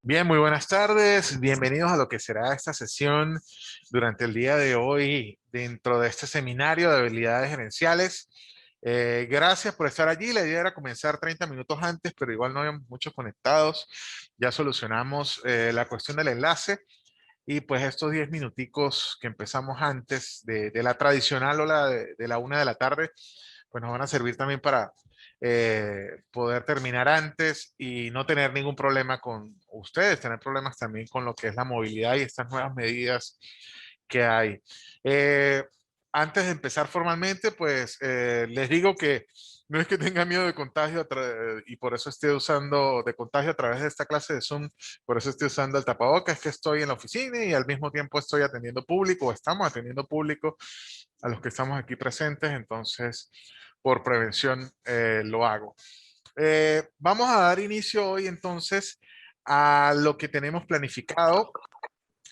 Bien, muy buenas tardes. Bienvenidos a lo que será esta sesión durante el día de hoy dentro de este seminario de habilidades gerenciales. Gracias por estar allí. La idea era comenzar 30 minutos antes, pero igual no habíamos muchos conectados. Ya solucionamos la cuestión del enlace y pues estos 10 minuticos que empezamos antes de la tradicional o de la 1 de la tarde, pues nos van a servir también para poder terminar antes y no tener ningún problema con ustedes, tener problemas también con lo que es la movilidad y estas nuevas medidas que hay. Eh, Antes de empezar formalmente, pues les digo que no es que tenga miedo de contagio y por eso estoy usando de contagio a través de esta clase de Zoom, por eso estoy usando el tapabocas, es que estoy en la oficina y al mismo tiempo estoy atendiendo público, o estamos atendiendo público a los que estamos aquí presentes, entonces por prevención lo hago. Vamos a dar inicio hoy entonces a lo que tenemos planificado.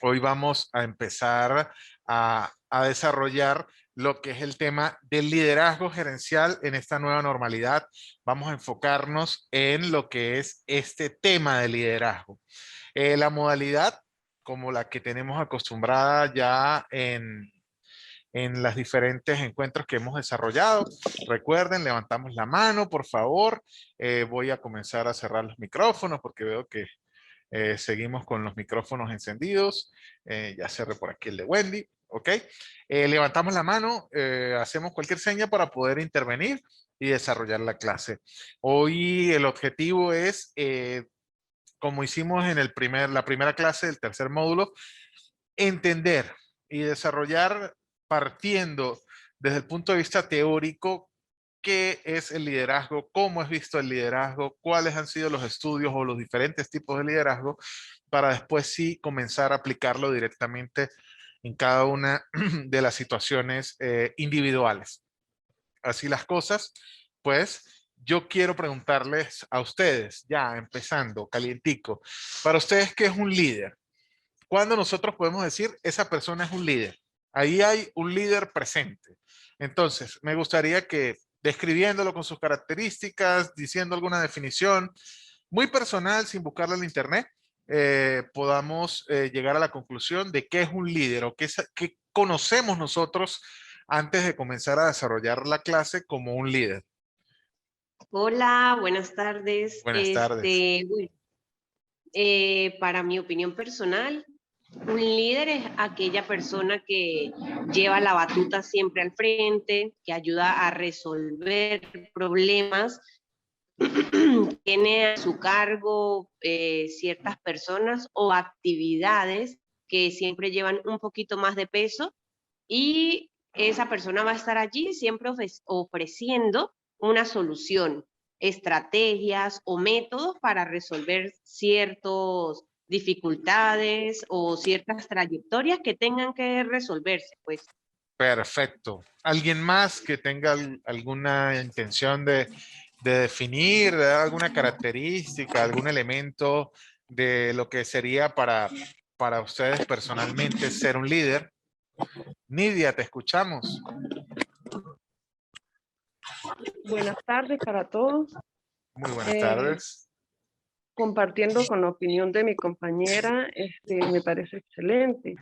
Hoy vamos a empezar a desarrollar lo que es el tema del liderazgo gerencial en esta nueva normalidad. Vamos a enfocarnos en lo que es este tema de liderazgo. La modalidad, como la que tenemos acostumbrada ya en los diferentes encuentros que hemos desarrollado. Recuerden, levantamos la mano, por favor. Voy a comenzar a cerrar los micrófonos porque veo que seguimos con los micrófonos encendidos. Ya cerré por aquí el de Wendy. ¿Ok? Levantamos la mano, hacemos cualquier seña para poder intervenir y desarrollar la clase. Hoy el objetivo es, como hicimos en la primera clase del tercer módulo, entender y desarrollar partiendo desde el punto de vista teórico qué es el liderazgo, cómo es visto el liderazgo, cuáles han sido los estudios o los diferentes tipos de liderazgo, para después sí comenzar a aplicarlo directamente en cada una de las situaciones individuales. Así las cosas, pues yo quiero preguntarles a ustedes, ya empezando, calientico, para ustedes, ¿qué es un líder? ¿Cuándo nosotros podemos decir esa persona es un líder? Ahí hay un líder presente. Entonces, me gustaría que describiéndolo con sus características, diciendo alguna definición muy personal, sin buscarla en internet, podamos llegar a la conclusión de qué es un líder o qué conocemos nosotros antes de comenzar a desarrollar la clase como un líder. Hola, buenas tardes. Buenas tardes. Bueno, para mi opinión personal, un líder es aquella persona que lleva la batuta siempre al frente, que ayuda a resolver problemas, tiene a su cargo ciertas personas o actividades que siempre llevan un poquito más de peso y esa persona va a estar allí siempre ofreciendo una solución, estrategias o métodos para resolver ciertas dificultades o ciertas trayectorias que tengan que resolverse, pues. Perfecto. ¿Alguien más que tenga alguna intención de definir, de dar alguna característica, algún elemento de lo que sería para ustedes personalmente ser un líder? Nidia, te escuchamos. Buenas tardes para todos. Muy buenas Eh, tardes. Compartiendo con la opinión de mi compañera, me parece excelente.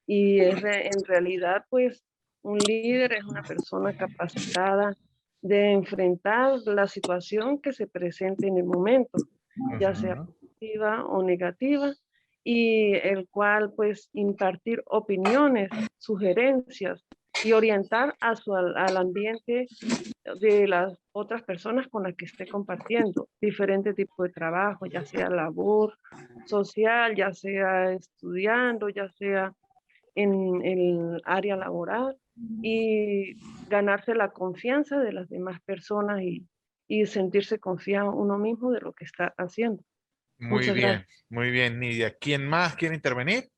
Y en realidad, pues, un líder es una persona capacitada de enfrentar la situación que se presente en el momento, ya sea Ujú. positiva o negativa, y el cual, pues, impartir opiniones, sugerencias y orientar al ambiente de las otras personas con las que esté compartiendo diferente tipo de trabajo, ya sea labor social, ya sea estudiando, ya sea en el área laboral, y ganarse la confianza de las demás personas y sentirse confiado uno mismo de lo que está haciendo. Muchas gracias. Muy bien, Nidia. ¿Quién más quiere intervenir?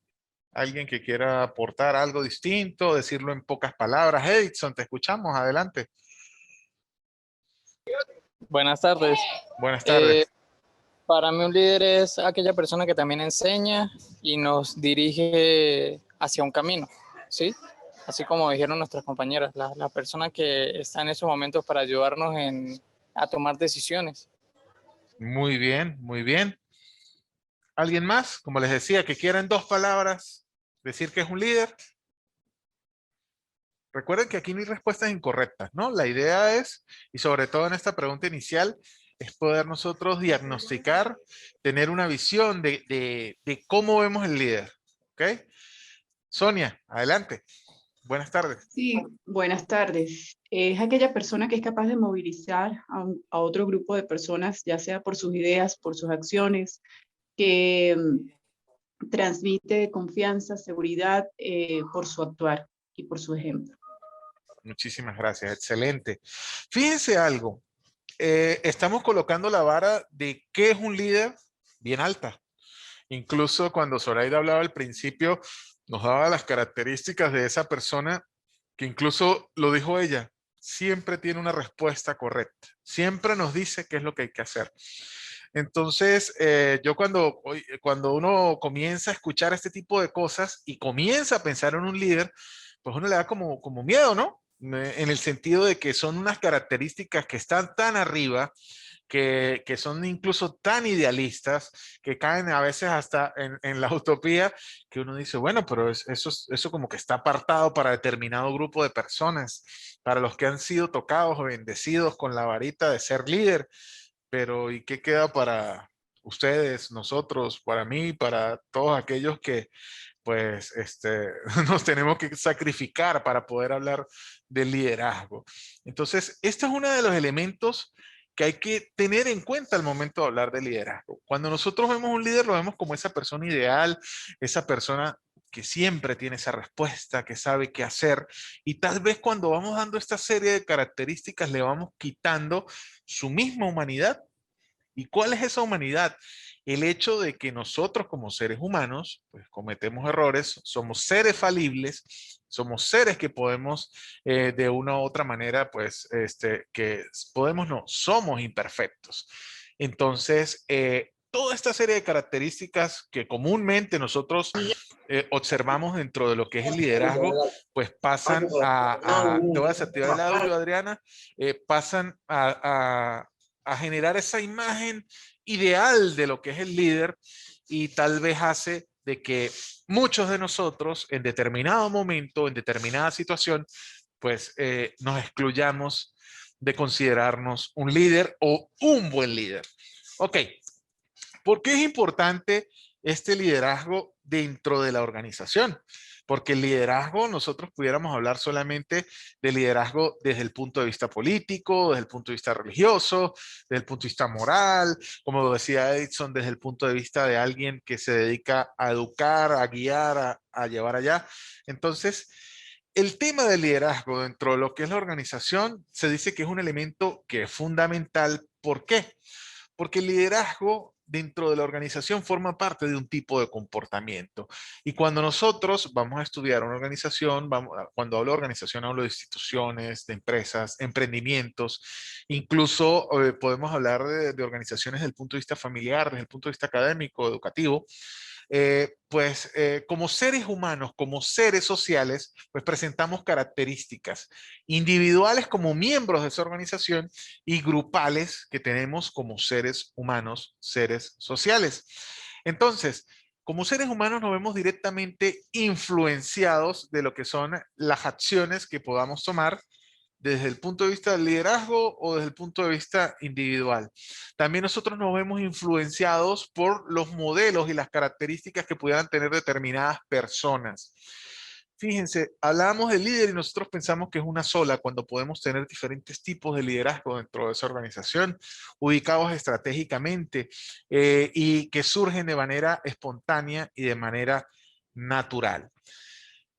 ¿Alguien que quiera aportar algo distinto, decirlo en pocas palabras? Edson, te escuchamos, adelante. Buenas tardes. Buenas Eh, tardes. para mí un líder es aquella persona que también enseña y nos dirige hacia un camino, ¿sí? Así como dijeron nuestras compañeras, la persona que está en esos momentos para ayudarnos a tomar decisiones. Muy bien, muy bien. ¿Alguien más? Como les decía, que quiera en 2 palabras decir que es un líder. Recuerden que aquí no hay respuestas incorrectas, ¿no? La idea es, y sobre todo en esta pregunta inicial, es poder nosotros diagnosticar, tener una visión de cómo vemos el líder. ¿Ok? Sonia, adelante. Buenas tardes. Sí, buenas tardes. Es aquella persona que es capaz de movilizar a otro grupo de personas, ya sea por sus ideas, por sus acciones, que transmite confianza, seguridad, por su actuar y por su ejemplo. Muchísimas gracias, excelente. Fíjense algo, estamos colocando la vara de qué es un líder bien alta. Incluso cuando Zoraida hablaba al principio, nos daba las características de esa persona, que incluso lo dijo ella, siempre tiene una respuesta correcta, siempre nos dice qué es lo que hay que hacer. Entonces, yo cuando uno comienza a escuchar este tipo de cosas y comienza a pensar en un líder, pues uno le da como miedo, ¿no? En el sentido de que son unas características que están tan arriba, que son incluso tan idealistas, que caen a veces hasta en la utopía, que uno dice, bueno, pero eso como que está apartado para determinado grupo de personas, para los que han sido tocados o bendecidos con la varita de ser líder, pero ¿y qué queda para ustedes, nosotros, para mí, para todos aquellos que pues nos tenemos que sacrificar para poder hablar del liderazgo? Entonces, este es uno de los elementos que hay que tener en cuenta al momento de hablar de liderazgo. Cuando nosotros vemos un líder, lo vemos como esa persona ideal, esa persona que siempre tiene esa respuesta, que sabe qué hacer, y tal vez cuando vamos dando esta serie de características le vamos quitando su misma humanidad. ¿Y cuál es esa humanidad? El hecho de que nosotros como seres humanos, pues cometemos errores, somos seres falibles, somos seres que podemos de una u otra manera, pues, que podemos, no, somos imperfectos. Entonces, toda esta serie de características que comúnmente nosotros observamos dentro de lo que es el liderazgo, pues pasan te voy a desactivar el audio, Adriana, pasan a generar esa imagen ideal de lo que es el líder, y tal vez hace de que muchos de nosotros en determinado momento, en determinada situación, pues nos excluyamos de considerarnos un líder o un buen líder. Ok, ¿por qué es importante este liderazgo dentro de la organización? Porque el liderazgo, nosotros pudiéramos hablar solamente de liderazgo desde el punto de vista político, desde el punto de vista religioso, desde el punto de vista moral, como lo decía Edison, desde el punto de vista de alguien que se dedica a educar, a guiar, a llevar allá. Entonces, el tema del liderazgo dentro de lo que es la organización se dice que es un elemento que es fundamental. ¿Por qué? Porque el liderazgo dentro de la organización forma parte de un tipo de comportamiento. Y cuando nosotros vamos a estudiar una organización, cuando hablo de organización hablo de instituciones, de empresas, emprendimientos, incluso podemos hablar de organizaciones desde el punto de vista familiar, desde el punto de vista académico, educativo. Como seres humanos, como seres sociales, pues presentamos características individuales como miembros de esa organización y grupales que tenemos como seres humanos, seres sociales. Entonces, como seres humanos nos vemos directamente influenciados de lo que son las acciones que podamos tomar desde el punto de vista del liderazgo o desde el punto de vista individual. También nosotros nos vemos influenciados por los modelos y las características que pudieran tener determinadas personas. Fíjense, hablamos de líder y nosotros pensamos que es una sola cuando podemos tener diferentes tipos de liderazgo dentro de esa organización, ubicados estratégicamente y que surgen de manera espontánea y de manera natural.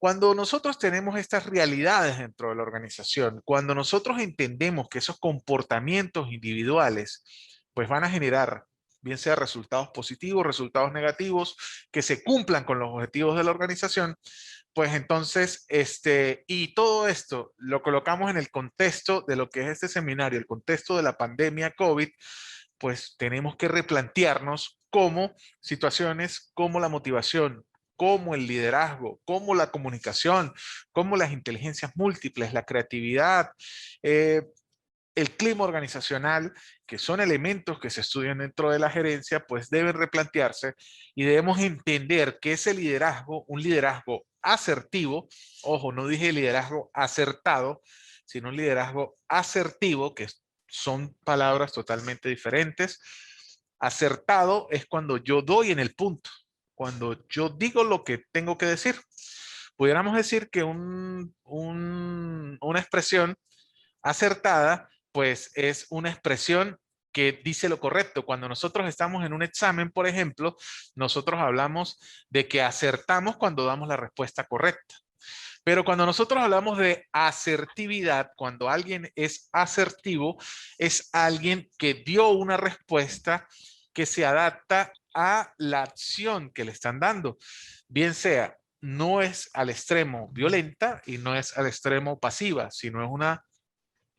Cuando nosotros tenemos estas realidades dentro de la organización, cuando nosotros entendemos que esos comportamientos individuales pues van a generar bien sea resultados positivos, resultados negativos, que se cumplan con los objetivos de la organización, pues entonces, y todo esto lo colocamos en el contexto de lo que es este seminario, el contexto de la pandemia COVID, pues tenemos que replantearnos cómo situaciones como la motivación, como el liderazgo, como la comunicación, como las inteligencias múltiples, la creatividad, el clima organizacional, que son elementos que se estudian dentro de la gerencia, pues deben replantearse y debemos entender que ese liderazgo, un liderazgo asertivo, ojo, no dije liderazgo acertado, sino un liderazgo asertivo, que son palabras totalmente diferentes. Acertado es cuando yo doy en el punto, cuando yo digo lo que tengo que decir. Pudiéramos decir que una expresión acertada, pues es una expresión que dice lo correcto. Cuando nosotros estamos en un examen, por ejemplo, nosotros hablamos de que acertamos cuando damos la respuesta correcta. Pero cuando nosotros hablamos de asertividad, cuando alguien es asertivo, es alguien que dio una respuesta que se adapta a la acción que le están dando. Bien sea, no es al extremo violenta y no es al extremo pasiva, sino es una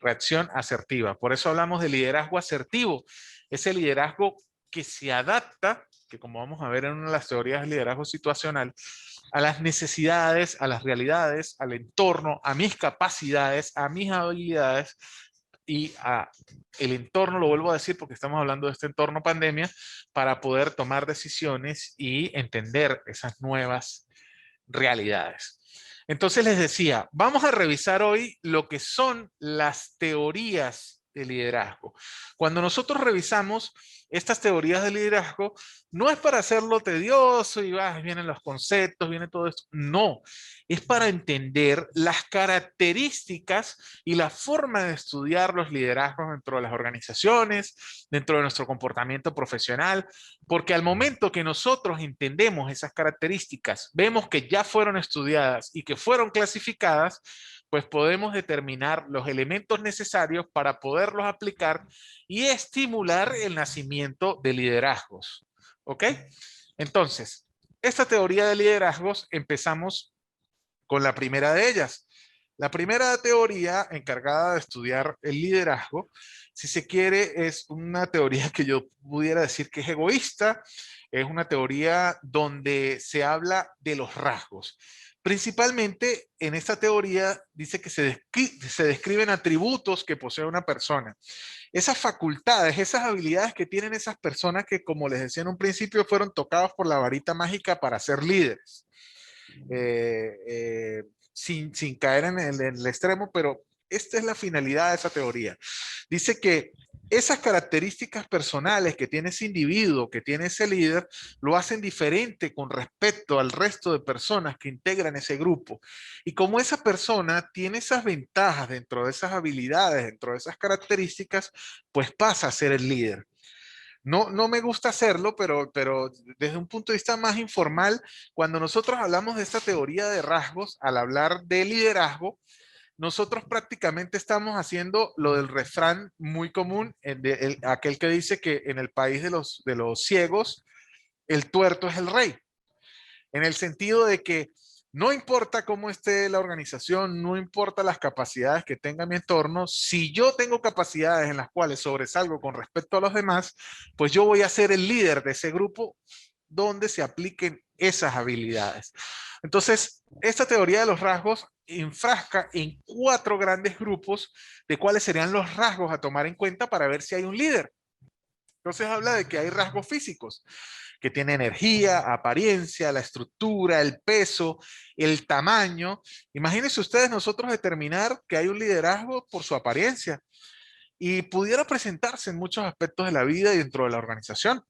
reacción asertiva. Por eso hablamos de liderazgo asertivo. Ese liderazgo que se adapta, que como vamos a ver en una de las teorías del liderazgo situacional, a las necesidades, a las realidades, al entorno, a mis capacidades, a mis habilidades y a el entorno, lo vuelvo a decir porque estamos hablando de este entorno pandemia, para poder tomar decisiones y entender esas nuevas realidades. Entonces les decía, vamos a revisar hoy lo que son las teorías de liderazgo. Cuando nosotros revisamos estas teorías de liderazgo, no es para hacerlo tedioso y vienen los conceptos, viene todo esto. No, es para entender las características y la forma de estudiar los liderazgos dentro de las organizaciones, dentro de nuestro comportamiento profesional, porque al momento que nosotros entendemos esas características, vemos que ya fueron estudiadas y que fueron clasificadas, pues podemos determinar los elementos necesarios para poderlos aplicar y estimular el nacimiento de liderazgos. ¿Ok? Entonces, esta teoría de liderazgos empezamos con la primera de ellas. La primera teoría encargada de estudiar el liderazgo, si se quiere, es una teoría que yo pudiera decir que es egoísta, es una teoría donde se habla de los rasgos. Principalmente en esta teoría dice que se describen atributos que posee una persona. Esas facultades, esas habilidades que tienen esas personas que, como les decía en un principio, fueron tocados por la varita mágica para ser líderes. Sin caer en el extremo, pero esta es la finalidad de esa teoría. Dice que esas características personales que tiene ese individuo, que tiene ese líder, lo hacen diferente con respecto al resto de personas que integran ese grupo. Y como esa persona tiene esas ventajas dentro de esas habilidades, dentro de esas características, pues pasa a ser el líder. No me gusta hacerlo, pero desde un punto de vista más informal, cuando nosotros hablamos de esta teoría de rasgos, al hablar de liderazgo, nosotros prácticamente estamos haciendo lo del refrán muy común, aquel que dice que en el país de los ciegos, el tuerto es el rey. En el sentido de que no importa cómo esté la organización, no importa las capacidades que tenga mi entorno, si yo tengo capacidades en las cuales sobresalgo con respecto a los demás, pues yo voy a ser el líder de ese grupo donde se apliquen esas habilidades. Entonces, esta teoría de los rasgos enfrasca en 4 grandes grupos de cuáles serían los rasgos a tomar en cuenta para ver si hay un líder. Entonces habla de que hay rasgos físicos, que tiene energía, apariencia, la estructura, el peso, el tamaño. Imagínense ustedes nosotros determinar que hay un liderazgo por su apariencia y pudiera presentarse en muchos aspectos de la vida y dentro de la organización.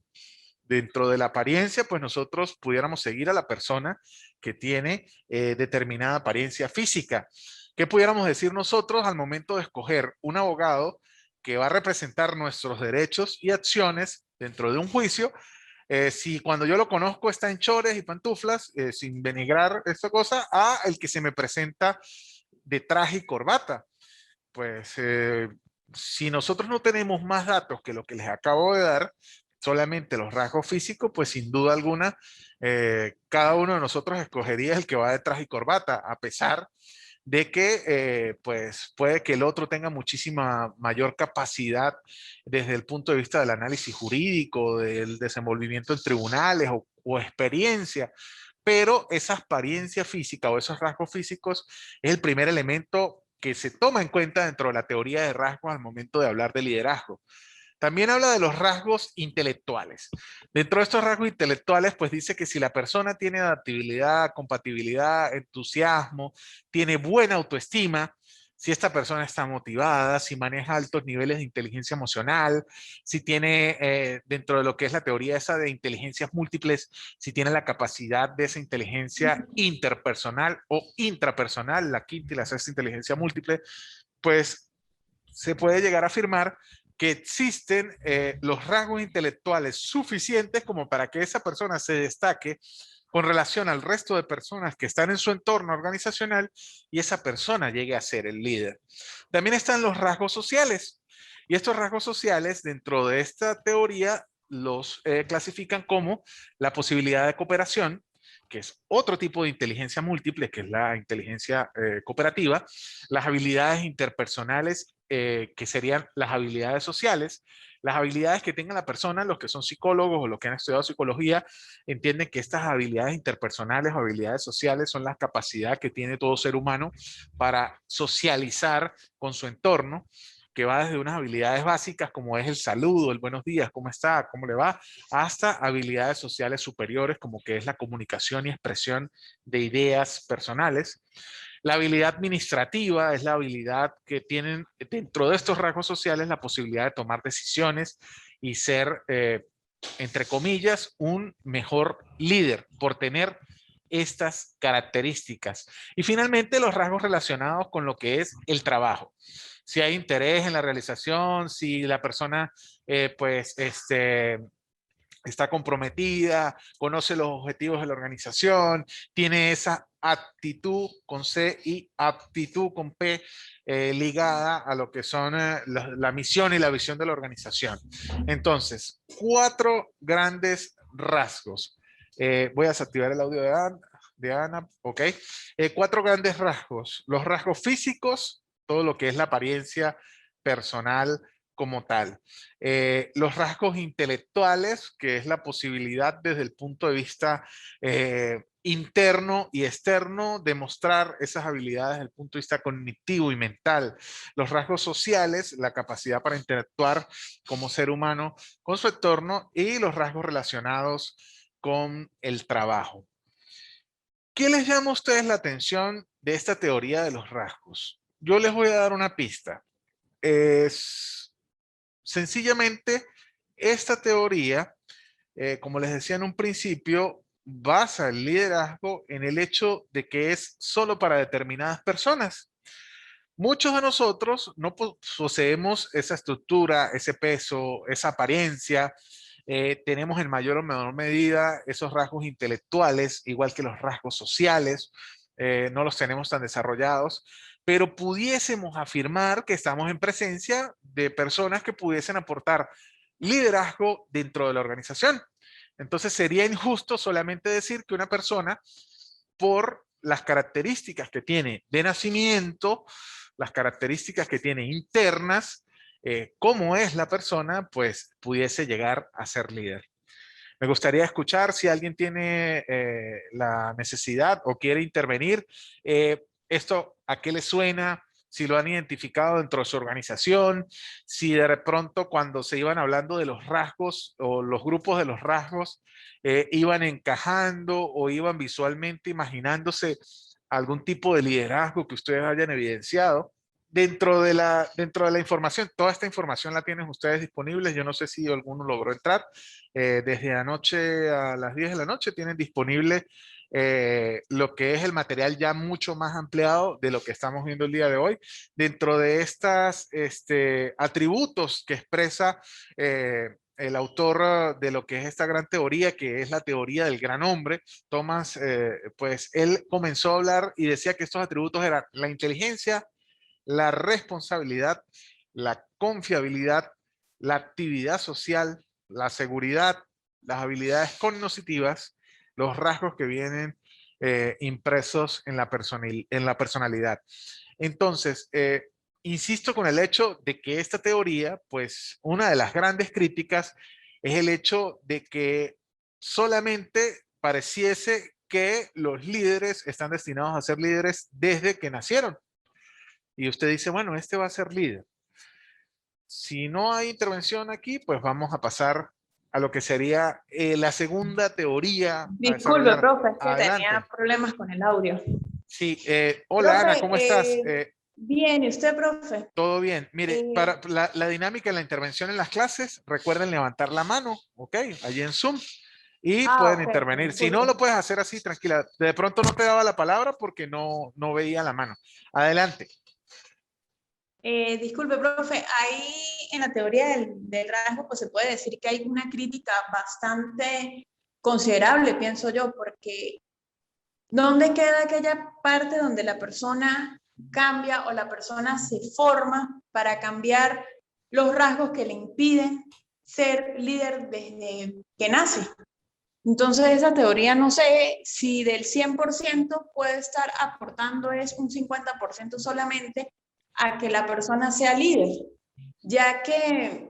Dentro de la apariencia, pues nosotros pudiéramos seguir a la persona que tiene determinada apariencia física. ¿Qué pudiéramos decir nosotros al momento de escoger un abogado que va a representar nuestros derechos y acciones dentro de un juicio? Si cuando yo lo conozco está en chores y pantuflas, sin denigrar esta cosa, a el que se me presenta de traje y corbata. Pues si nosotros no tenemos más datos que lo que les acabo de dar, solamente los rasgos físicos, pues sin duda alguna, cada uno de nosotros escogería el que va de traje y corbata, a pesar de que pues puede que el otro tenga muchísima mayor capacidad desde el punto de vista del análisis jurídico, del desenvolvimiento en tribunales o experiencia, pero esa apariencia física o esos rasgos físicos es el primer elemento que se toma en cuenta dentro de la teoría de rasgos al momento de hablar de liderazgo. También habla de los rasgos intelectuales. Dentro de estos rasgos intelectuales, pues dice que si la persona tiene adaptabilidad, compatibilidad, entusiasmo, tiene buena autoestima, si esta persona está motivada, si maneja altos niveles de inteligencia emocional, si tiene dentro de lo que es la teoría esa de inteligencias múltiples, si tiene la capacidad de esa inteligencia interpersonal o intrapersonal, la quinta y la sexta inteligencia múltiple, pues se puede llegar a afirmar que existen los rasgos intelectuales suficientes como para que esa persona se destaque con relación al resto de personas que están en su entorno organizacional y esa persona llegue a ser el líder. También están los rasgos sociales, y estos rasgos sociales dentro de esta teoría los clasifican como la posibilidad de cooperación, que es otro tipo de inteligencia múltiple, que es la inteligencia cooperativa, las habilidades interpersonales, que serían las habilidades sociales, las habilidades que tenga la persona, los que son psicólogos o los que han estudiado psicología, entienden que estas habilidades interpersonales o habilidades sociales son la capacidad que tiene todo ser humano para socializar con su entorno, que va desde unas habilidades básicas como es el saludo, el buenos días, cómo está, cómo le va, hasta habilidades sociales superiores como que es la comunicación y expresión de ideas personales. La habilidad administrativa es la habilidad que tienen dentro de estos rasgos sociales la posibilidad de tomar decisiones y ser, entre comillas, un mejor líder por tener estas características. Y finalmente los rasgos relacionados con lo que es el trabajo. Si hay interés en la realización, si la persona está comprometida, conoce los objetivos de la organización, tiene esa actitud con C y aptitud con P ligada a lo que son la misión y la visión de la organización. Entonces, 4 grandes rasgos. Voy a desactivar el audio de Ana, ok. 4 grandes rasgos. Los rasgos físicos, todo lo que es la apariencia personal como tal. Los rasgos intelectuales, que es la posibilidad desde el punto de vista interno y externo de mostrar esas habilidades desde el punto de vista cognitivo y mental. Los rasgos sociales, la capacidad para interactuar como ser humano con su entorno, y los rasgos relacionados con el trabajo. ¿Qué les llama a ustedes la atención de esta teoría de los rasgos? Yo les voy a dar una pista. Sencillamente, esta teoría, como les decía en un principio, basa el liderazgo en el hecho de que es solo para determinadas personas. Muchos de nosotros no poseemos esa estructura, ese peso, esa apariencia. Tenemos en mayor o menor medida esos rasgos intelectuales, igual que los rasgos sociales. No los tenemos tan desarrollados, pero pudiésemos afirmar que estamos en presencia de personas que pudiesen aportar liderazgo dentro de la organización. Entonces sería injusto solamente decir que una persona, por las características que tiene de nacimiento, las características que tiene internas, cómo es la persona, pues pudiese llegar a ser líder. Me gustaría escuchar si alguien tiene la necesidad o quiere intervenir. ¿Esto a qué le suena? Si lo han identificado dentro de su organización, si de pronto cuando se iban hablando de los rasgos o los grupos de los rasgos, iban encajando o iban visualmente imaginándose algún tipo de liderazgo que ustedes hayan evidenciado. Dentro de la información, toda esta información la tienen ustedes disponibles. Yo no sé si alguno logró entrar. Desde anoche a las 10 de la noche tienen disponible lo que es el material ya mucho más ampliado de lo que estamos viendo el día de hoy. Dentro de estos atributos que expresa el autor de lo que es esta gran teoría, que es la teoría del gran hombre, Thomas, pues él comenzó a hablar y decía que estos atributos eran la inteligencia, la responsabilidad, la confiabilidad, la actividad social, la seguridad, las habilidades cognitivas, los rasgos que vienen impresos en la personalidad. Entonces, insisto con el hecho de que esta teoría, pues una de las grandes críticas es el hecho de que solamente pareciese que los líderes están destinados a ser líderes desde que nacieron. y usted dice, bueno, este va a ser líder. Si no hay intervención aquí, pues vamos a pasar a lo que sería la segunda teoría a Disculpe, desarrollar. profe, es que tenía Adelante. problemas con el audio. Sí, hola Ana, Profe, ¿cómo estás? bien, ¿y usted, profe? Todo bien. Mire, Eh, para la dinámica de la intervención en las clases, recuerden levantar la mano, ¿ok? Allí en Zoom. Y pueden ok, intervenir. Si no, disculpe. lo puedes hacer así, tranquila. De pronto no te daba la palabra porque no veía la mano. Adelante. Disculpe, profe, ahí en la teoría del rasgo, pues se puede decir que hay una crítica bastante considerable, pienso yo, porque ¿dónde queda aquella parte donde la persona cambia o la persona se forma para cambiar los rasgos que le impiden ser líder desde que nace? Entonces, esa teoría no sé si del 100% puede estar aportando es un 50% solamente a que la persona sea líder, ya que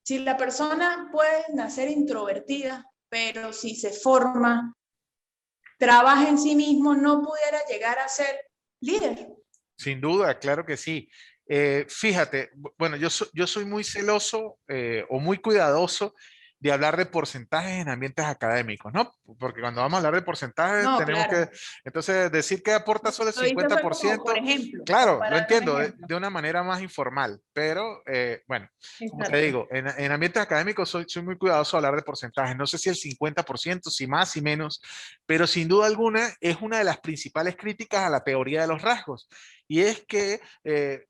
si la persona puede nacer introvertida, pero si se forma, trabaja en sí mismo, no pudiera llegar a ser líder. Sin duda, claro que sí. Fíjate, bueno, yo soy muy celoso o muy cuidadoso de hablar de porcentajes en ambientes académicos, ¿no? Porque cuando vamos a hablar de porcentajes, No, tenemos claro. que, entonces, decir que aporta solo el Lo hice fue como por 50%, ejemplo, como claro, lo para dar un entiendo, ejemplo. de una manera más informal, pero bueno, como te Exacto. digo, en ambientes académicos soy muy cuidadoso de hablar de porcentajes, no sé si el 50%, si más, si menos, pero sin duda alguna es una de las principales críticas a la teoría de los rasgos. Y es que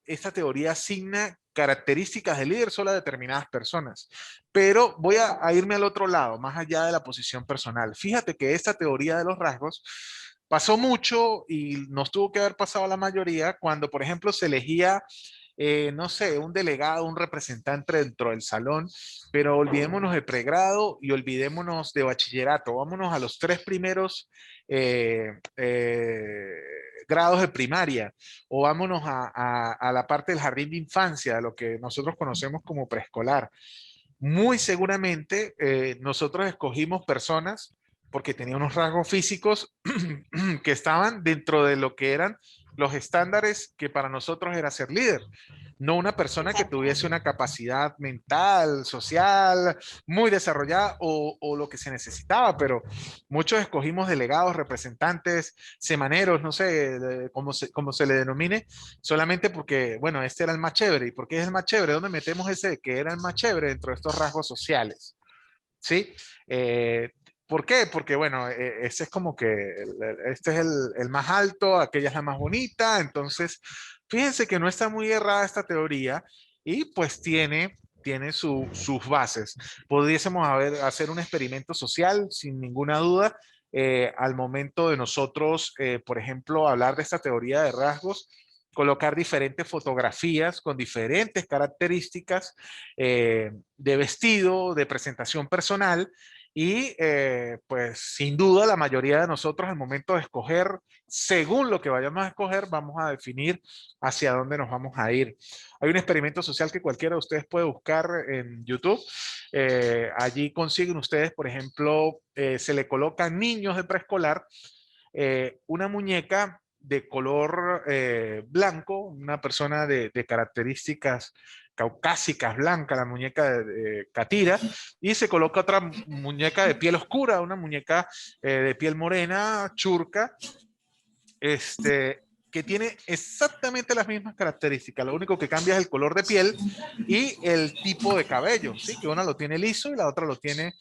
esta teoría asigna características de líder solo a determinadas personas. Pero voy a irme al otro lado, más allá de la posición personal. Fíjate que esta teoría de los rasgos pasó mucho y nos tuvo que haber pasado a la mayoría cuando, por ejemplo, se elegía no sé, un delegado, un representante dentro del salón, pero olvidémonos de pregrado y olvidémonos de bachillerato. Vámonos a los tres primeros grados de primaria o vámonos a la parte del jardín de infancia, lo que nosotros conocemos como preescolar. Muy seguramente nosotros escogimos personas porque tenían unos rasgos físicos que estaban dentro de lo que eran los estándares que para nosotros era ser líder, no una persona que tuviese una capacidad mental, social, muy desarrollada o lo que se necesitaba, pero muchos escogimos delegados, representantes, semaneros, no sé cómo se le denomine, solamente porque, bueno, este era el más chévere. ¿Y por qué es el más chévere? ¿Dónde metemos ese que era el más chévere dentro de estos rasgos sociales? ¿Sí? ¿Por qué? Porque, bueno, ese es como que este es el más alto, aquella es la más bonita. Entonces, fíjense que no está muy errada esta teoría y pues tiene sus bases. Pudiésemos hacer un experimento social sin ninguna duda. Al momento de nosotros, por ejemplo, hablar de esta teoría de rasgos, colocar diferentes fotografías con diferentes características de vestido, de presentación personal y pues sin duda la mayoría de nosotros al momento de escoger, según lo que vayamos a escoger, vamos a definir hacia dónde nos vamos a ir. Hay un experimento social que cualquiera de ustedes puede buscar en YouTube. Allí consiguen ustedes, por ejemplo, se le colocan niños de preescolar una muñeca de color blanco, una persona de características caucásicas, blanca, la muñeca de Catira, y se coloca otra muñeca de piel oscura, una muñeca de piel morena, churca, que tiene exactamente las mismas características. Lo único que cambia es el color de piel y el tipo de cabello, ¿sí? Que una lo tiene liso y la otra lo tiene,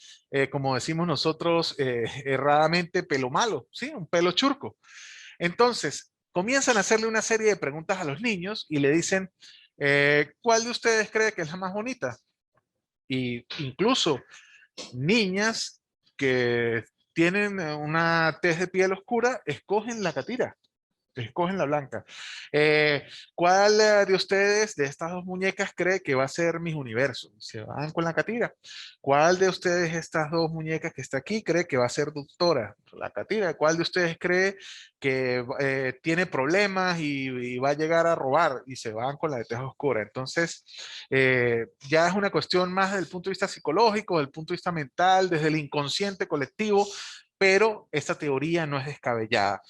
como decimos nosotros erradamente, pelo malo, ¿sí? Un pelo churco. Entonces, comienzan a hacerle una serie de preguntas a los niños y le dicen, ¿cuál de ustedes cree que es la más bonita? Y incluso niñas que tienen una tez de piel oscura escogen la catira, escogen la blanca. ¿Cuál de ustedes de estas dos muñecas cree que va a ser Miss Universo? Se van con la catira. ¿Cuál de ustedes estas dos muñecas que está aquí cree que va a ser doctora? La catira. ¿Cuál de ustedes cree que tiene problemas y va a llegar a robar? Y se van con la de tez oscura. Entonces, ya es una cuestión más desde el punto de vista psicológico, desde el punto de vista mental, desde el inconsciente colectivo, pero esta teoría no es descabellada.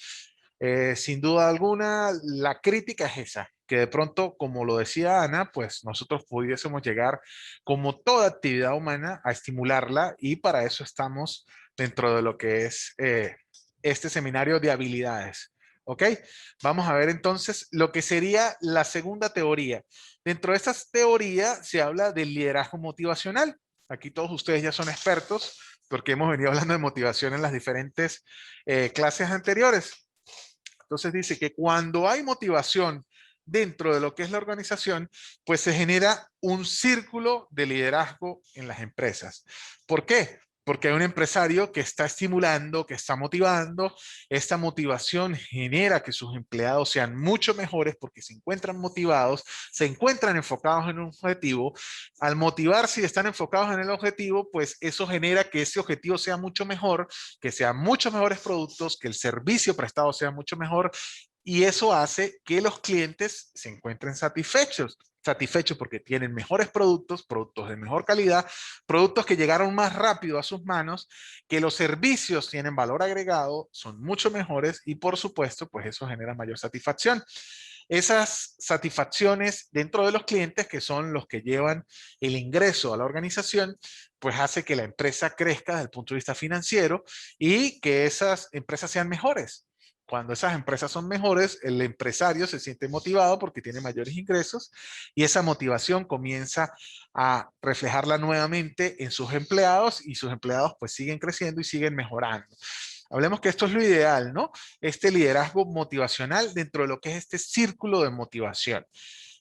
Sin duda alguna, la crítica es esa. que de pronto, como lo decía Ana, pues nosotros pudiésemos llegar, como toda actividad humana, a estimularla, y para eso estamos dentro de lo que es este seminario de habilidades. ¿Ok? Vamos a ver entonces lo que sería la segunda teoría. Dentro de esta teoría se habla del liderazgo motivacional. Aquí todos ustedes ya son expertos porque hemos venido hablando de motivación en las diferentes clases anteriores. Entonces dice que cuando hay motivación dentro de lo que es la organización, pues se genera un círculo de liderazgo en las empresas. ¿Por qué? Porque hay un empresario que está estimulando, que está motivando. Esta motivación genera que sus empleados sean mucho mejores porque se encuentran motivados, se encuentran enfocados en un objetivo. Al motivarse y están enfocados en el objetivo, pues eso genera que ese objetivo sea mucho mejor, que sean muchos mejores productos, que el servicio prestado sea mucho mejor, y eso hace que los clientes se encuentren satisfechos porque tienen mejores productos, productos de mejor calidad, productos que llegaron más rápido a sus manos, que los servicios tienen valor agregado, son mucho mejores, y por supuesto, pues eso genera mayor satisfacción. Esas satisfacciones dentro de los clientes, que son los que llevan el ingreso a la organización, pues hace que la empresa crezca desde el punto de vista financiero y que esas empresas sean mejores. Cuando esas empresas son mejores, el empresario se siente motivado porque tiene mayores ingresos, y esa motivación comienza a reflejarla nuevamente en sus empleados, y sus empleados pues siguen creciendo y siguen mejorando. Hablemos que esto es lo ideal, ¿no? Este liderazgo motivacional dentro de lo que es este círculo de motivación.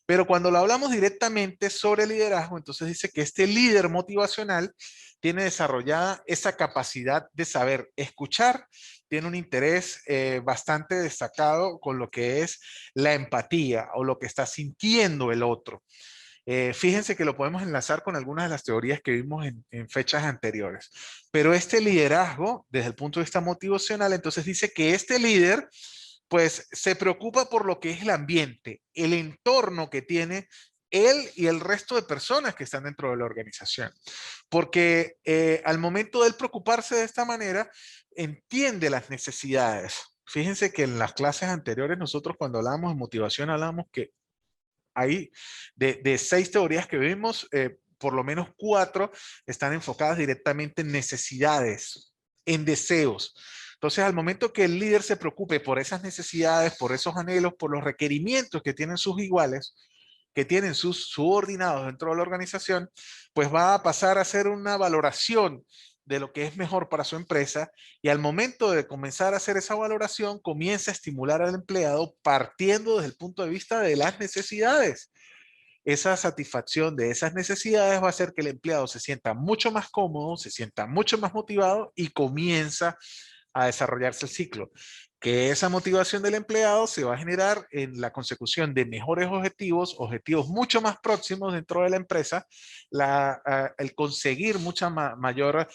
Pero cuando lo hablamos directamente sobre liderazgo, entonces dice que este líder motivacional tiene desarrollada esa capacidad de saber escuchar, tiene un interés bastante destacado con lo que es la empatía o lo que está sintiendo el otro. Fíjense que lo podemos enlazar con algunas de las teorías que vimos en fechas anteriores. Pero este liderazgo, desde el punto de vista motivacional, entonces dice que este líder pues se preocupa por lo que es el ambiente, el entorno que tiene él y el resto de personas que están dentro de la organización. Porque al momento de él preocuparse de esta manera, entiende las necesidades. Fíjense que en las clases anteriores nosotros, cuando hablábamos de motivación, hablábamos que hay de 6 teorías que vimos, por lo menos 4 están enfocadas directamente en necesidades, en deseos. Entonces, al momento que el líder se preocupe por esas necesidades, por esos anhelos, por los requerimientos que tienen sus iguales, que tienen sus subordinados dentro de la organización, pues va a pasar a hacer una valoración de lo que es mejor para su empresa, y al momento de comenzar a hacer esa valoración, comienza a estimular al empleado partiendo desde el punto de vista de las necesidades. Esa satisfacción de esas necesidades va a hacer que el empleado se sienta mucho más cómodo, se sienta mucho más motivado, y comienza a desarrollarse el ciclo. Que esa motivación del empleado se va a generar en la consecución de mejores objetivos, objetivos mucho más próximos dentro de la empresa, el conseguir mucha mayor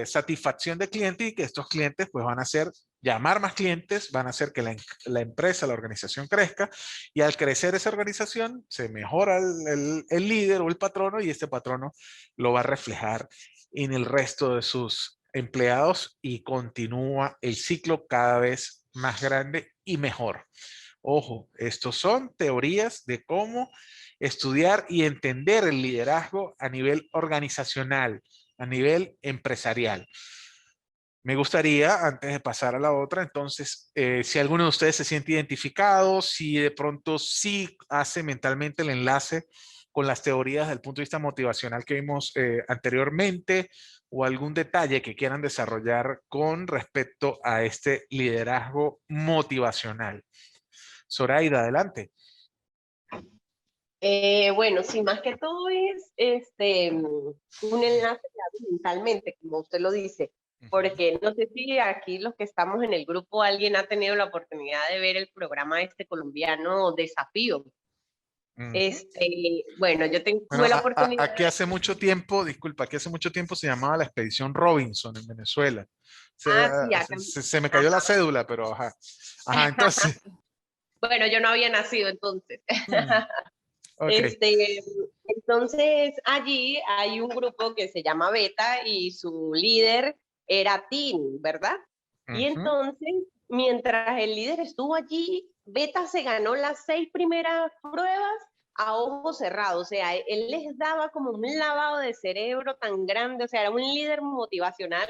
satisfacción de cliente, y que estos clientes pues van a hacer llamar más clientes, van a hacer que la empresa, la organización crezca, y al crecer esa organización se mejora el líder o el patrono, y este patrono lo va a reflejar en el resto de sus empleados, y continúa el ciclo cada vez más grande y mejor. Ojo, estos son teorías de cómo estudiar y entender el liderazgo a nivel organizacional, a nivel empresarial. Me gustaría, antes de pasar a la otra, entonces, si alguno de ustedes se siente identificado, si de pronto sí hace mentalmente el enlace con las teorías del punto de vista motivacional que vimos anteriormente, o algún detalle que quieran desarrollar con respecto a este liderazgo motivacional. Zoraida, adelante. Bueno, sí, más que todo es un enlace mentalmente, como usted lo dice, porque no sé si aquí los que estamos en el grupo, alguien ha tenido la oportunidad de ver el programa colombiano Desafío. Bueno, yo tuve la oportunidad. Aquí hace mucho tiempo, disculpa, aquí hace mucho tiempo se llamaba la Expedición Robinson en Venezuela. Se me cayó la cédula, pero ajá. Ajá, entonces. Bueno, yo no había nacido entonces. Okay. Entonces, allí hay un grupo que se llama Beta, y su líder era Tim, ¿verdad? Y entonces, mientras el líder estuvo allí, Beta se ganó las 6 primeras pruebas a ojos cerrados, o sea, él les daba como un lavado de cerebro tan grande, o sea, era un líder motivacional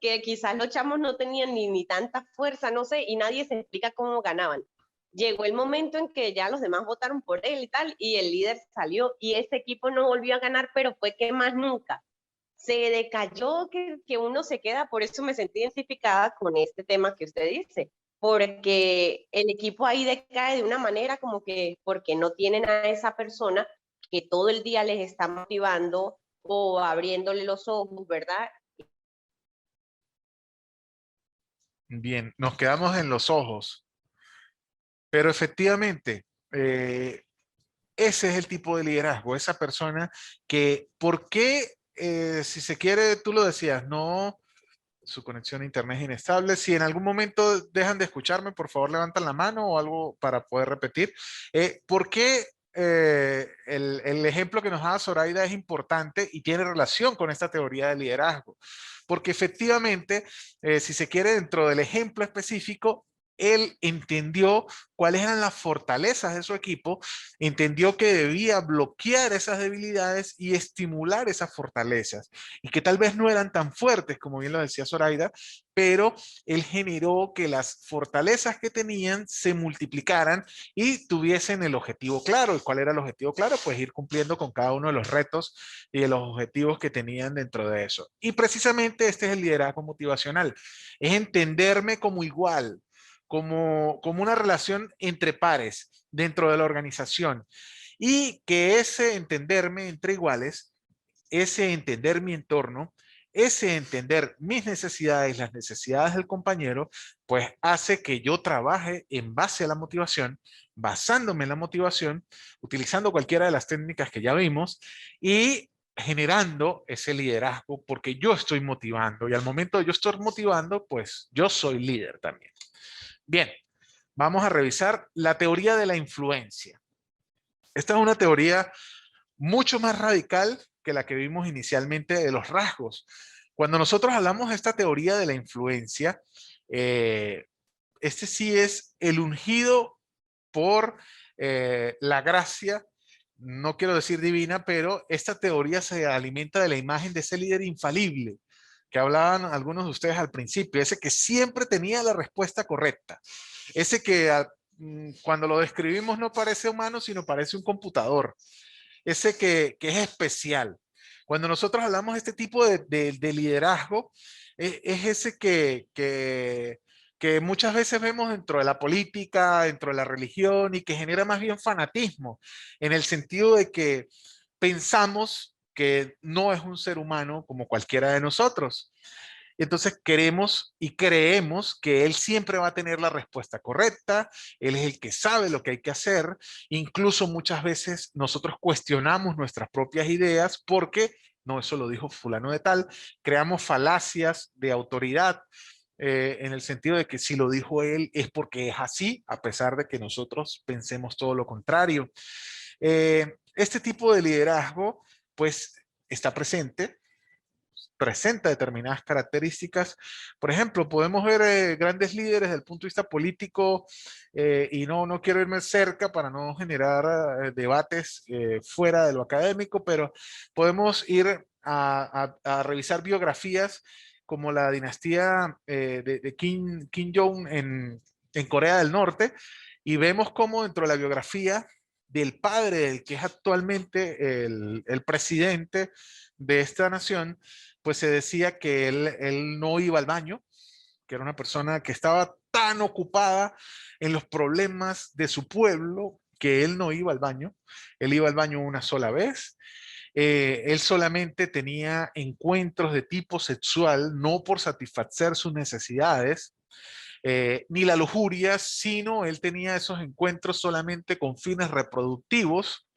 que quizás los chamos no tenían ni tanta fuerza, no sé, y nadie se explica cómo ganaban. Llegó el momento en que ya los demás votaron por él y tal, y el líder salió, y ese equipo no volvió a ganar, pero fue que más nunca. Se decayó que uno se queda, por eso me sentí identificada con este tema que usted dice, porque el equipo ahí decae de una manera como que porque no tienen a esa persona que todo el día les está motivando o abriéndole los ojos, ¿verdad? Bien, nos quedamos en los ojos, pero efectivamente, ese es el tipo de liderazgo, esa persona que, ¿por qué, si se quiere, tú lo decías, no, su conexión a internet es inestable? Si en algún momento dejan de escucharme, por favor levantan la mano o algo para poder repetir. ¿Por qué el ejemplo que nos da Zoraida es importante y tiene relación con esta teoría de liderazgo? Porque efectivamente, si se quiere, dentro del ejemplo específico, él entendió cuáles eran las fortalezas de su equipo, entendió que debía bloquear esas debilidades y estimular esas fortalezas, y que tal vez no eran tan fuertes, como bien lo decía Zoraida, pero él generó que las fortalezas que tenían se multiplicaran y tuviesen el objetivo claro. ¿Y cuál era el objetivo claro? Pues ir cumpliendo con cada uno de los retos y de los objetivos que tenían dentro de eso. Y precisamente este es el liderazgo motivacional, es entenderme como igual, como una relación entre pares dentro de la organización, y que ese entenderme entre iguales, ese entender mi entorno, ese entender mis necesidades, las necesidades del compañero, pues hace que yo trabaje en base a la motivación, basándome en la motivación, utilizando cualquiera de las técnicas que ya vimos y generando ese liderazgo, porque yo estoy motivando, y al momento de yo estoy motivando, pues yo soy líder también. Bien, vamos a revisar la teoría de la influencia. Esta es una teoría mucho más radical que la que vimos inicialmente de los rasgos. Cuando nosotros hablamos de esta teoría de la influencia, este sí es el ungido por la gracia, no quiero decir divina, pero esta teoría se alimenta de la imagen de ese líder infalible que hablaban algunos de ustedes al principio, ese que siempre tenía la respuesta correcta, ese que cuando lo describimos no parece humano, sino parece un computador, ese que es especial. Cuando nosotros hablamos de este tipo de liderazgo, es ese que muchas veces vemos dentro de la política, dentro de la religión, y que genera más bien fanatismo, en el sentido de que pensamos que no es un ser humano como cualquiera de nosotros. Entonces queremos y creemos que él siempre va a tener la respuesta correcta, él es el que sabe lo que hay que hacer. Incluso muchas veces nosotros cuestionamos nuestras propias ideas porque, no, eso lo dijo fulano de tal, creamos falacias de autoridad, en el sentido de que si lo dijo él es porque es así, a pesar de que nosotros pensemos todo lo contrario. Este tipo de liderazgo, pues, está presenta determinadas características. Por ejemplo, podemos ver grandes líderes desde el punto de vista político, y no quiero irme cerca para no generar debates fuera de lo académico, pero podemos ir a revisar biografías como la dinastía de Kim Jong en Corea del Norte, y vemos cómo dentro de la biografía del padre del que es actualmente el presidente de esta nación, pues se decía que él no iba al baño, que era una persona que estaba tan ocupada en los problemas de su pueblo que él no iba al baño. Él iba al baño una sola vez. Él solamente tenía encuentros de tipo sexual, no por satisfacer sus necesidades, ni la lujuria, sino él tenía esos encuentros solamente con fines reproductivos.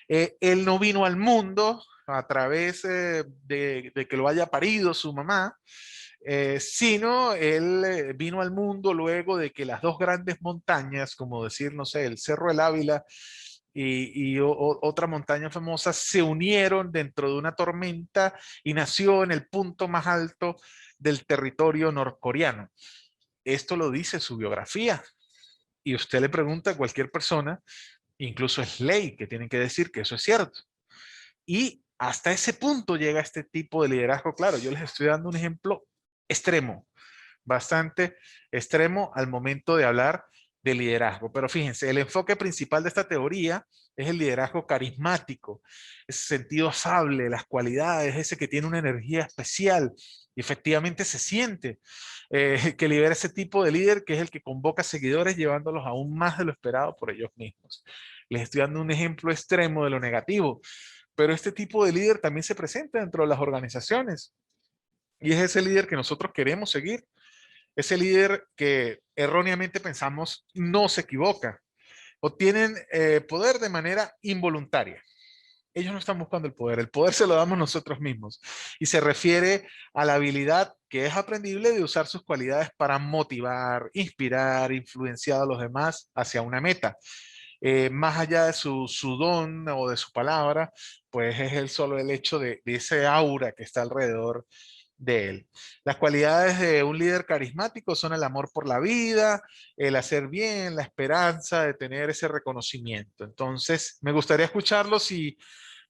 Él no vino al mundo a través de que lo haya parido su mamá, sino él vino al mundo luego de que las dos grandes montañas, como decir, no sé, el Cerro del Ávila otra montaña famosa, se unieron dentro de una tormenta y nació en el punto más alto del territorio norcoreano. Esto lo dice su biografía. y usted le pregunta a cualquier persona, incluso es ley que tienen que decir que eso es cierto. Y hasta ese punto llega este tipo de liderazgo. Claro, yo les estoy dando un ejemplo extremo, bastante extremo al momento de hablar de liderazgo. Pero fíjense, el enfoque principal de esta teoría es el liderazgo carismático, ese sentido afable, las cualidades, ese que tiene una energía especial y efectivamente se siente, que lidera ese tipo de líder que es el que convoca seguidores llevándolos aún más de lo esperado por ellos mismos. Les estoy dando un ejemplo extremo de lo negativo, pero este tipo de líder también se presenta dentro de las organizaciones y es ese líder que nosotros queremos seguir, ese líder que erróneamente pensamos no se equivoca, obtienen poder de manera involuntaria. Ellos no están buscando el poder se lo damos nosotros mismos. Y se refiere a la habilidad que es aprendible de usar sus cualidades para motivar, inspirar, influenciar a los demás hacia una meta. Más allá de su don o de su palabra, pues es solo el hecho de ese aura que está alrededor de él. Las cualidades de un líder carismático son el amor por la vida, el hacer bien, la esperanza de tener ese reconocimiento. Entonces, me gustaría escucharlo si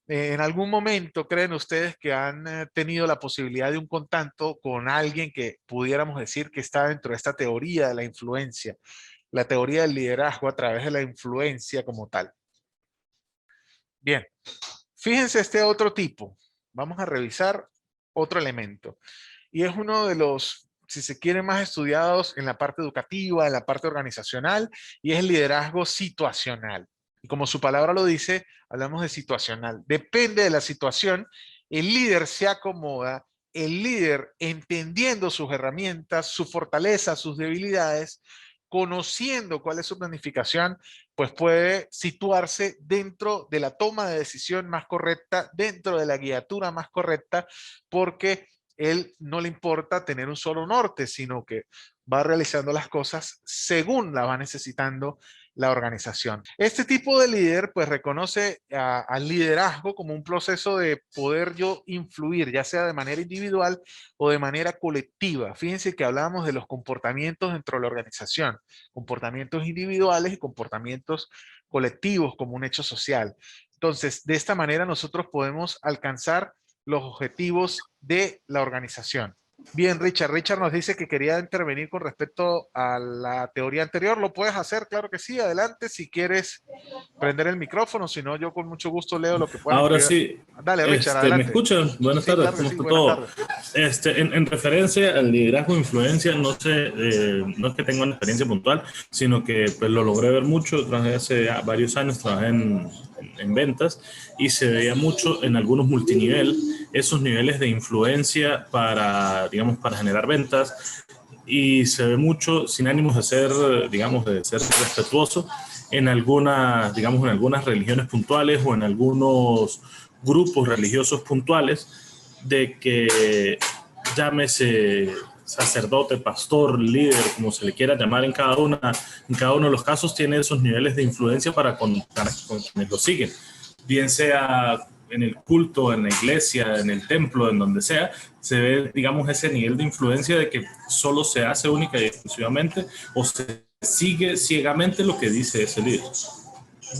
en algún momento creen ustedes que han tenido la posibilidad de un contacto con alguien que pudiéramos decir que está dentro de esta teoría de la influencia, la teoría del liderazgo a través de la influencia como tal. Bien, fíjense este otro tipo. Vamos a revisar otro elemento. Y es uno de los, si se quiere, más estudiados en la parte educativa, en la parte organizacional, y es el liderazgo situacional. Y como su palabra lo dice, hablamos de situacional. Depende de la situación, el líder se acomoda, el líder entendiendo sus herramientas, su fortaleza, sus debilidades, conociendo cuál es su planificación, pues puede situarse dentro de la toma de decisión más correcta, dentro de la guiatura más correcta, porque él no le importa tener un solo norte, sino que va realizando las cosas según la va necesitando la organización. Este tipo de líder pues reconoce al liderazgo como un proceso de poder yo influir, ya sea de manera individual o de manera colectiva. Fíjense que hablábamos de los comportamientos dentro de la organización, comportamientos individuales y comportamientos colectivos como un hecho social. Entonces, de esta manera nosotros podemos alcanzar los objetivos de la organización. Bien, Richard. Richard nos dice que quería intervenir con respecto a la teoría anterior. Lo puedes hacer, claro que sí. Adelante, si quieres prender el micrófono. Si no, yo con mucho gusto leo lo que puedas Ahora escribir. sí, Dale, Richard, ¿me adelante. escuchan? Buenas Sí, tardes, claro que ¿cómo sí. está Buenas todo? tardes. En referencia al liderazgo de influencia, no sé, no es que tenga una experiencia puntual, sino que pues, lo logré ver mucho. Trabajé hace varios años, trabajé en ventas y se veía mucho en algunos multinivel, esos niveles de influencia para, digamos, para generar ventas, y se ve mucho sin ánimos de ser, digamos, de ser respetuoso en algunas, digamos, en algunas religiones puntuales o en algunos grupos religiosos puntuales, de que llámese sacerdote, pastor, líder, como se le quiera llamar en en cada uno de los casos, tiene esos niveles de influencia con quienes lo siguen, bien sea en el culto, en la iglesia, en el templo, en donde sea, se ve, digamos, ese nivel de influencia de que solo se hace única y exclusivamente o se sigue ciegamente lo que dice ese líder.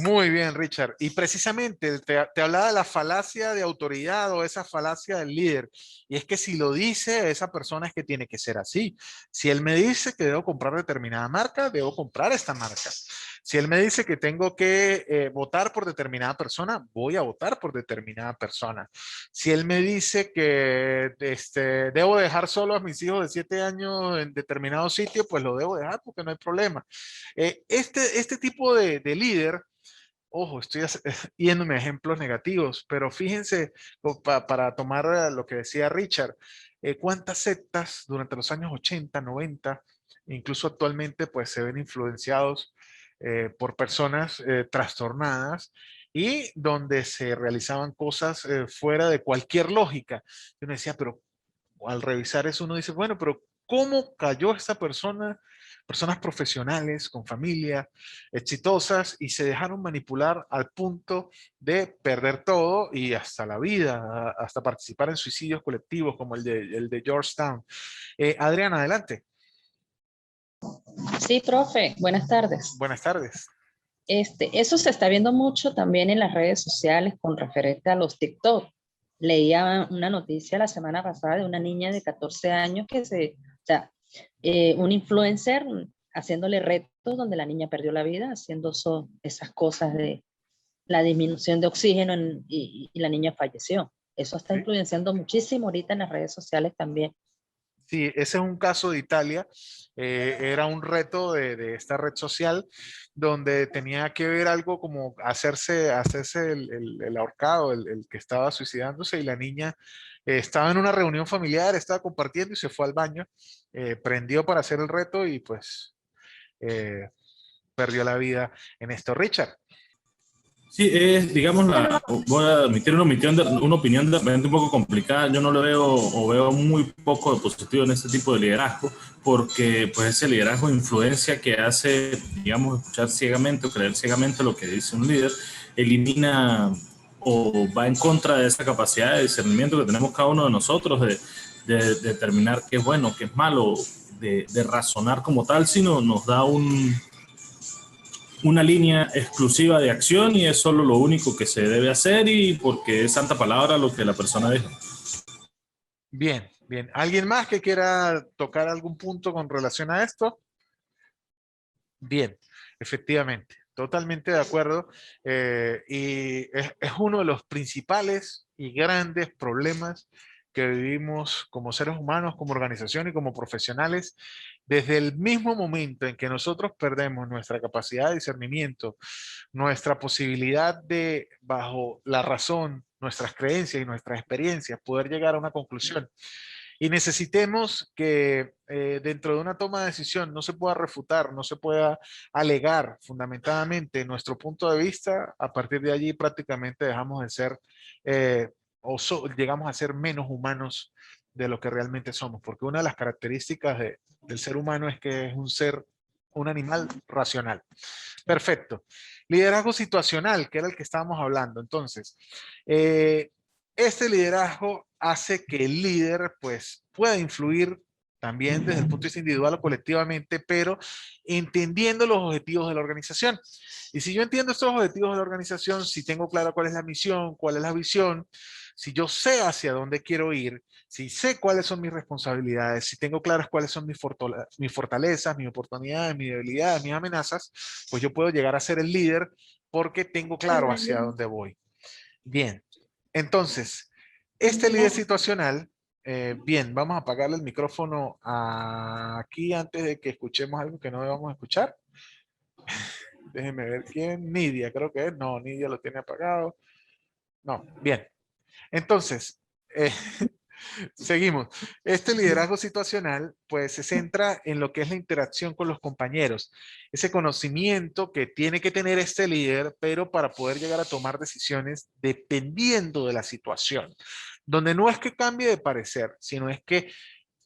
Muy bien, Richard. Y precisamente te hablaba de la falacia de autoridad o esa falacia del líder. Y es que si lo dice esa persona es que tiene que ser así. Si él me dice que debo comprar determinada marca, debo comprar esta marca. Si él me dice que tengo que votar por determinada persona, voy a votar por determinada persona. Si él me dice que debo dejar solo a mis hijos de 7 años en determinado sitio, pues lo debo dejar porque no hay problema. Este tipo de líder. Ojo, estoy yéndome a ejemplos negativos, pero fíjense, para tomar lo que decía Richard, cuántas sectas durante los años 80, 90, incluso actualmente, pues se ven influenciados por personas trastornadas y donde se realizaban cosas fuera de cualquier lógica. Yo me decía, pero al revisar eso uno dice, bueno, pero ¿cómo cayó esta persona? Personas profesionales, con familia, exitosas, y se dejaron manipular al punto de perder todo y hasta la vida, hasta participar en suicidios colectivos como el de Georgetown. Adriana, adelante. Sí, profe, buenas tardes. Buenas tardes. Eso se está viendo mucho también en las redes sociales con referente a los TikTok. Leía una noticia la semana pasada de una niña de 14 años o sea, un influencer haciéndole retos donde la niña perdió la vida haciendo esas cosas de la disminución de oxígeno y la niña falleció. Eso está Sí. influenciando muchísimo ahorita en las redes sociales también. Sí, ese es un caso de Italia. Era un reto de esta red social donde tenía que ver algo como hacerse el ahorcado, el que estaba suicidándose y la niña estaba en una reunión familiar, estaba compartiendo y se fue al baño, prendió para hacer el reto y pues eh, perdió la vida en esto. Richard. Sí, es, digamos, voy a admitir una opinión de repente un poco complicada. Yo no lo veo o veo muy poco de positivo en este tipo de liderazgo, porque pues ese liderazgo de influencia que hace, digamos, escuchar ciegamente o creer ciegamente lo que dice un líder, elimina o va en contra de esa capacidad de discernimiento que tenemos cada uno de nosotros de determinar qué es bueno, qué es malo, de razonar como tal, sino nos da una línea exclusiva de acción y es solo lo único que se debe hacer y porque es santa palabra lo que la persona dijo. Bien, bien. ¿Alguien más que quiera tocar algún punto con relación a esto? Bien, efectivamente, totalmente de acuerdo. Y es uno de los principales y grandes problemas que vivimos como seres humanos, como organización y como profesionales, desde el mismo momento en que nosotros perdemos nuestra capacidad de discernimiento, nuestra posibilidad de, bajo la razón, nuestras creencias y nuestras experiencias, poder llegar a una conclusión. Y necesitemos que dentro de una toma de decisión no se pueda refutar, no se pueda alegar fundamentadamente nuestro punto de vista. A partir de allí prácticamente dejamos de ser llegamos a ser menos humanos de lo que realmente somos, porque una de las características del ser humano es que es un animal racional. Perfecto. Liderazgo situacional, que era el que estábamos hablando. Entonces, este liderazgo hace que el líder pues pueda influir también desde el punto de vista individual o colectivamente, pero entendiendo los objetivos de la organización. Y si yo entiendo estos objetivos de la organización, si tengo claro cuál es la misión, cuál es la visión, si yo sé hacia dónde quiero ir, si sé cuáles son mis responsabilidades, si tengo claras cuáles son mis fortalezas, mis oportunidades, mis debilidades, mis amenazas, pues yo puedo llegar a ser el líder porque tengo claro hacia dónde voy. Bien, entonces, este líder situacional, bien, vamos a apagarle el micrófono aquí antes de que escuchemos algo que no debamos escuchar. Déjenme ver quién, Nidia, creo que es. No, Nidia lo tiene apagado. No, bien. Entonces, seguimos. Este liderazgo situacional, pues se centra en lo que es la interacción con los compañeros, ese conocimiento que tiene que tener este líder, pero para poder llegar a tomar decisiones dependiendo de la situación, donde no es que cambie de parecer, sino es que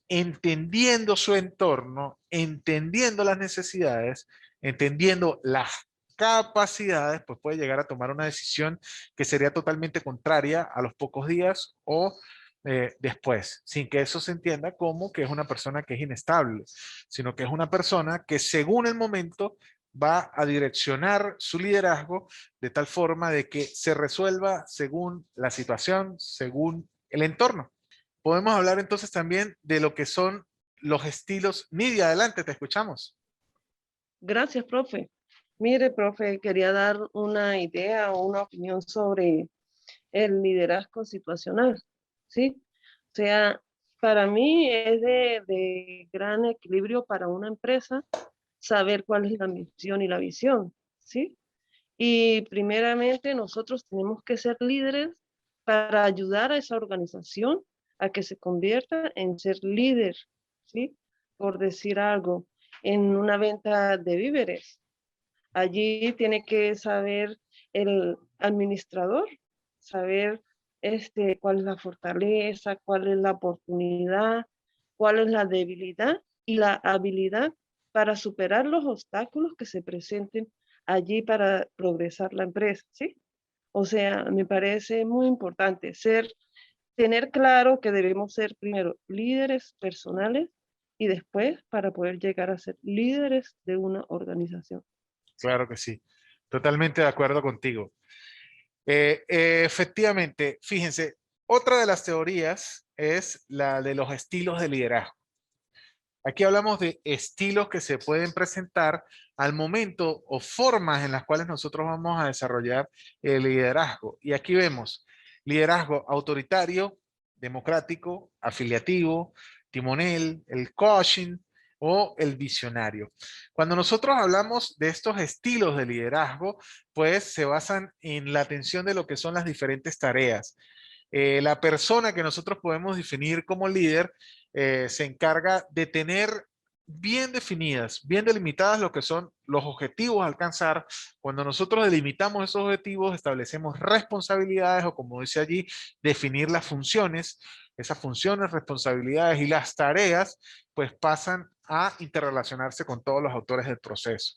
entendiendo su entorno, entendiendo las necesidades, entendiendo las capacidades, pues puede llegar a tomar una decisión que sería totalmente contraria a los pocos días o después, sin que eso se entienda como que es una persona que es inestable, sino que es una persona que según el momento va a direccionar su liderazgo de tal forma de que se resuelva según la situación, según el entorno. Podemos hablar entonces también de lo que son los estilos. Nidia, adelante, te escuchamos. Gracias, profe. Mire, profe, quería dar una idea o una opinión sobre el liderazgo situacional, ¿sí? O sea, para mí es de gran equilibrio para una empresa saber cuál es la misión y la visión, ¿sí? Y primeramente nosotros tenemos que ser líderes para ayudar a esa organización a que se convierta en ser líder, ¿sí? Por decir algo, en una venta de víveres. Allí tiene que saber el administrador, saber cuál es la fortaleza, cuál es la oportunidad, cuál es la debilidad y la habilidad para superar los obstáculos que se presenten allí para progresar la empresa, ¿sí? O sea, me parece muy importante tener claro que debemos ser primero líderes personales y después para poder llegar a ser líderes de una organización. Claro que sí, totalmente de acuerdo contigo. Efectivamente, fíjense, otra de las teorías es la de los estilos de liderazgo. Aquí hablamos de estilos que se pueden presentar al momento o formas en las cuales nosotros vamos a desarrollar el liderazgo. Y aquí vemos liderazgo autoritario, democrático, afiliativo, timonel, el coaching o el visionario. Cuando nosotros hablamos de estos estilos de liderazgo, pues se basan en la atención de lo que son las diferentes tareas. La persona que nosotros podemos definir como líder se encarga de tener bien definidas, bien delimitadas lo que son los objetivos a alcanzar. Cuando nosotros delimitamos esos objetivos, establecemos responsabilidades o, como dice allí, definir las funciones. Esas funciones, responsabilidades y las tareas, pues pasan a interrelacionarse con todos los autores del proceso.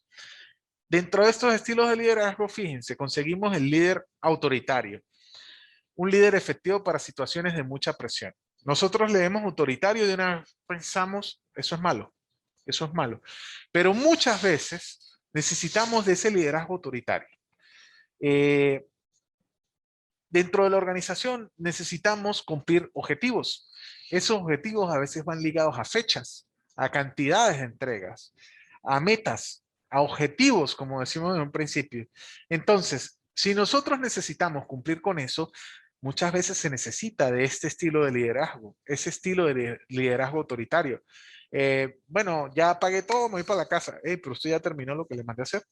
Dentro de estos estilos de liderazgo, fíjense, conseguimos el líder autoritario. Un líder efectivo para situaciones de mucha presión. Nosotros leemos autoritario y de una vez pensamos, eso es malo, eso es malo. Pero muchas veces necesitamos de ese liderazgo autoritario. Dentro de la organización necesitamos cumplir objetivos. Esos objetivos a veces van ligados a fechas, a cantidades de entregas, a metas, a objetivos, como decimos en un principio. Entonces, si nosotros necesitamos cumplir con eso, muchas veces se necesita de este estilo de liderazgo, ese estilo de liderazgo autoritario. Bueno, ya pagué todo, me voy para la casa. Pero usted ya terminó lo que le mandé a hacer.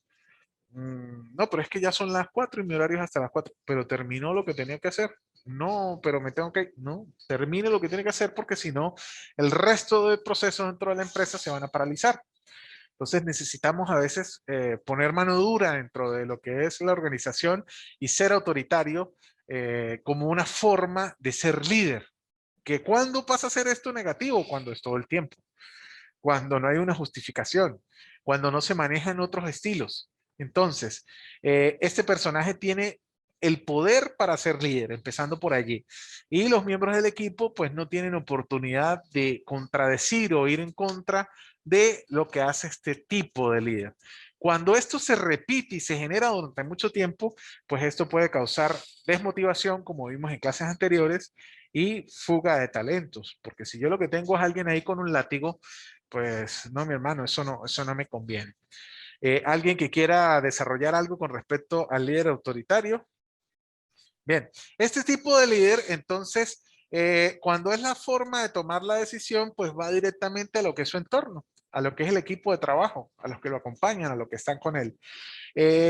No, pero es que ya son las 4 y mi horario es hasta las 4. Pero terminó lo que tenía que hacer. No, pero me tengo que... No, termine lo que tiene que hacer porque si no, el resto del proceso dentro de la empresa se van a paralizar. Entonces necesitamos a veces poner mano dura dentro de lo que es la organización y ser autoritario como una forma de ser líder. ¿Que cuándo pasa a ser esto negativo? Cuando es todo el tiempo. Cuando no hay una justificación. Cuando no se manejan otros estilos. Entonces, este personaje tiene el poder para ser líder, empezando por allí. Y los miembros del equipo pues no tienen oportunidad de contradecir o ir en contra de lo que hace este tipo de líder. Cuando esto se repite y se genera durante mucho tiempo, pues esto puede causar desmotivación, como vimos en clases anteriores, y fuga de talentos. Porque si yo lo que tengo es alguien ahí con un látigo, pues no, mi hermano, eso no me conviene. ¿Alguien que quiera desarrollar algo con respecto al líder autoritario? Bien, este tipo de líder, entonces, cuando es la forma de tomar la decisión, pues va directamente a lo que es su entorno, a lo que es el equipo de trabajo, a los que lo acompañan, a los que están con él.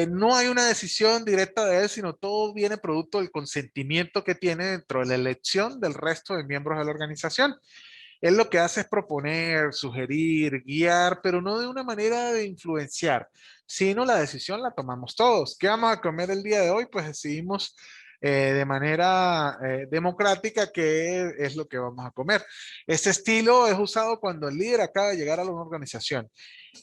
No hay una decisión directa de él, sino todo viene producto del consentimiento que tiene dentro de la elección del resto de miembros de la organización. Él lo que hace es proponer, sugerir, guiar, pero no de una manera de influenciar, sino la decisión la tomamos todos. ¿Qué vamos a comer el día de hoy? Pues decidimos de manera democrática qué es lo que vamos a comer. Este estilo es usado cuando el líder acaba de llegar a una organización.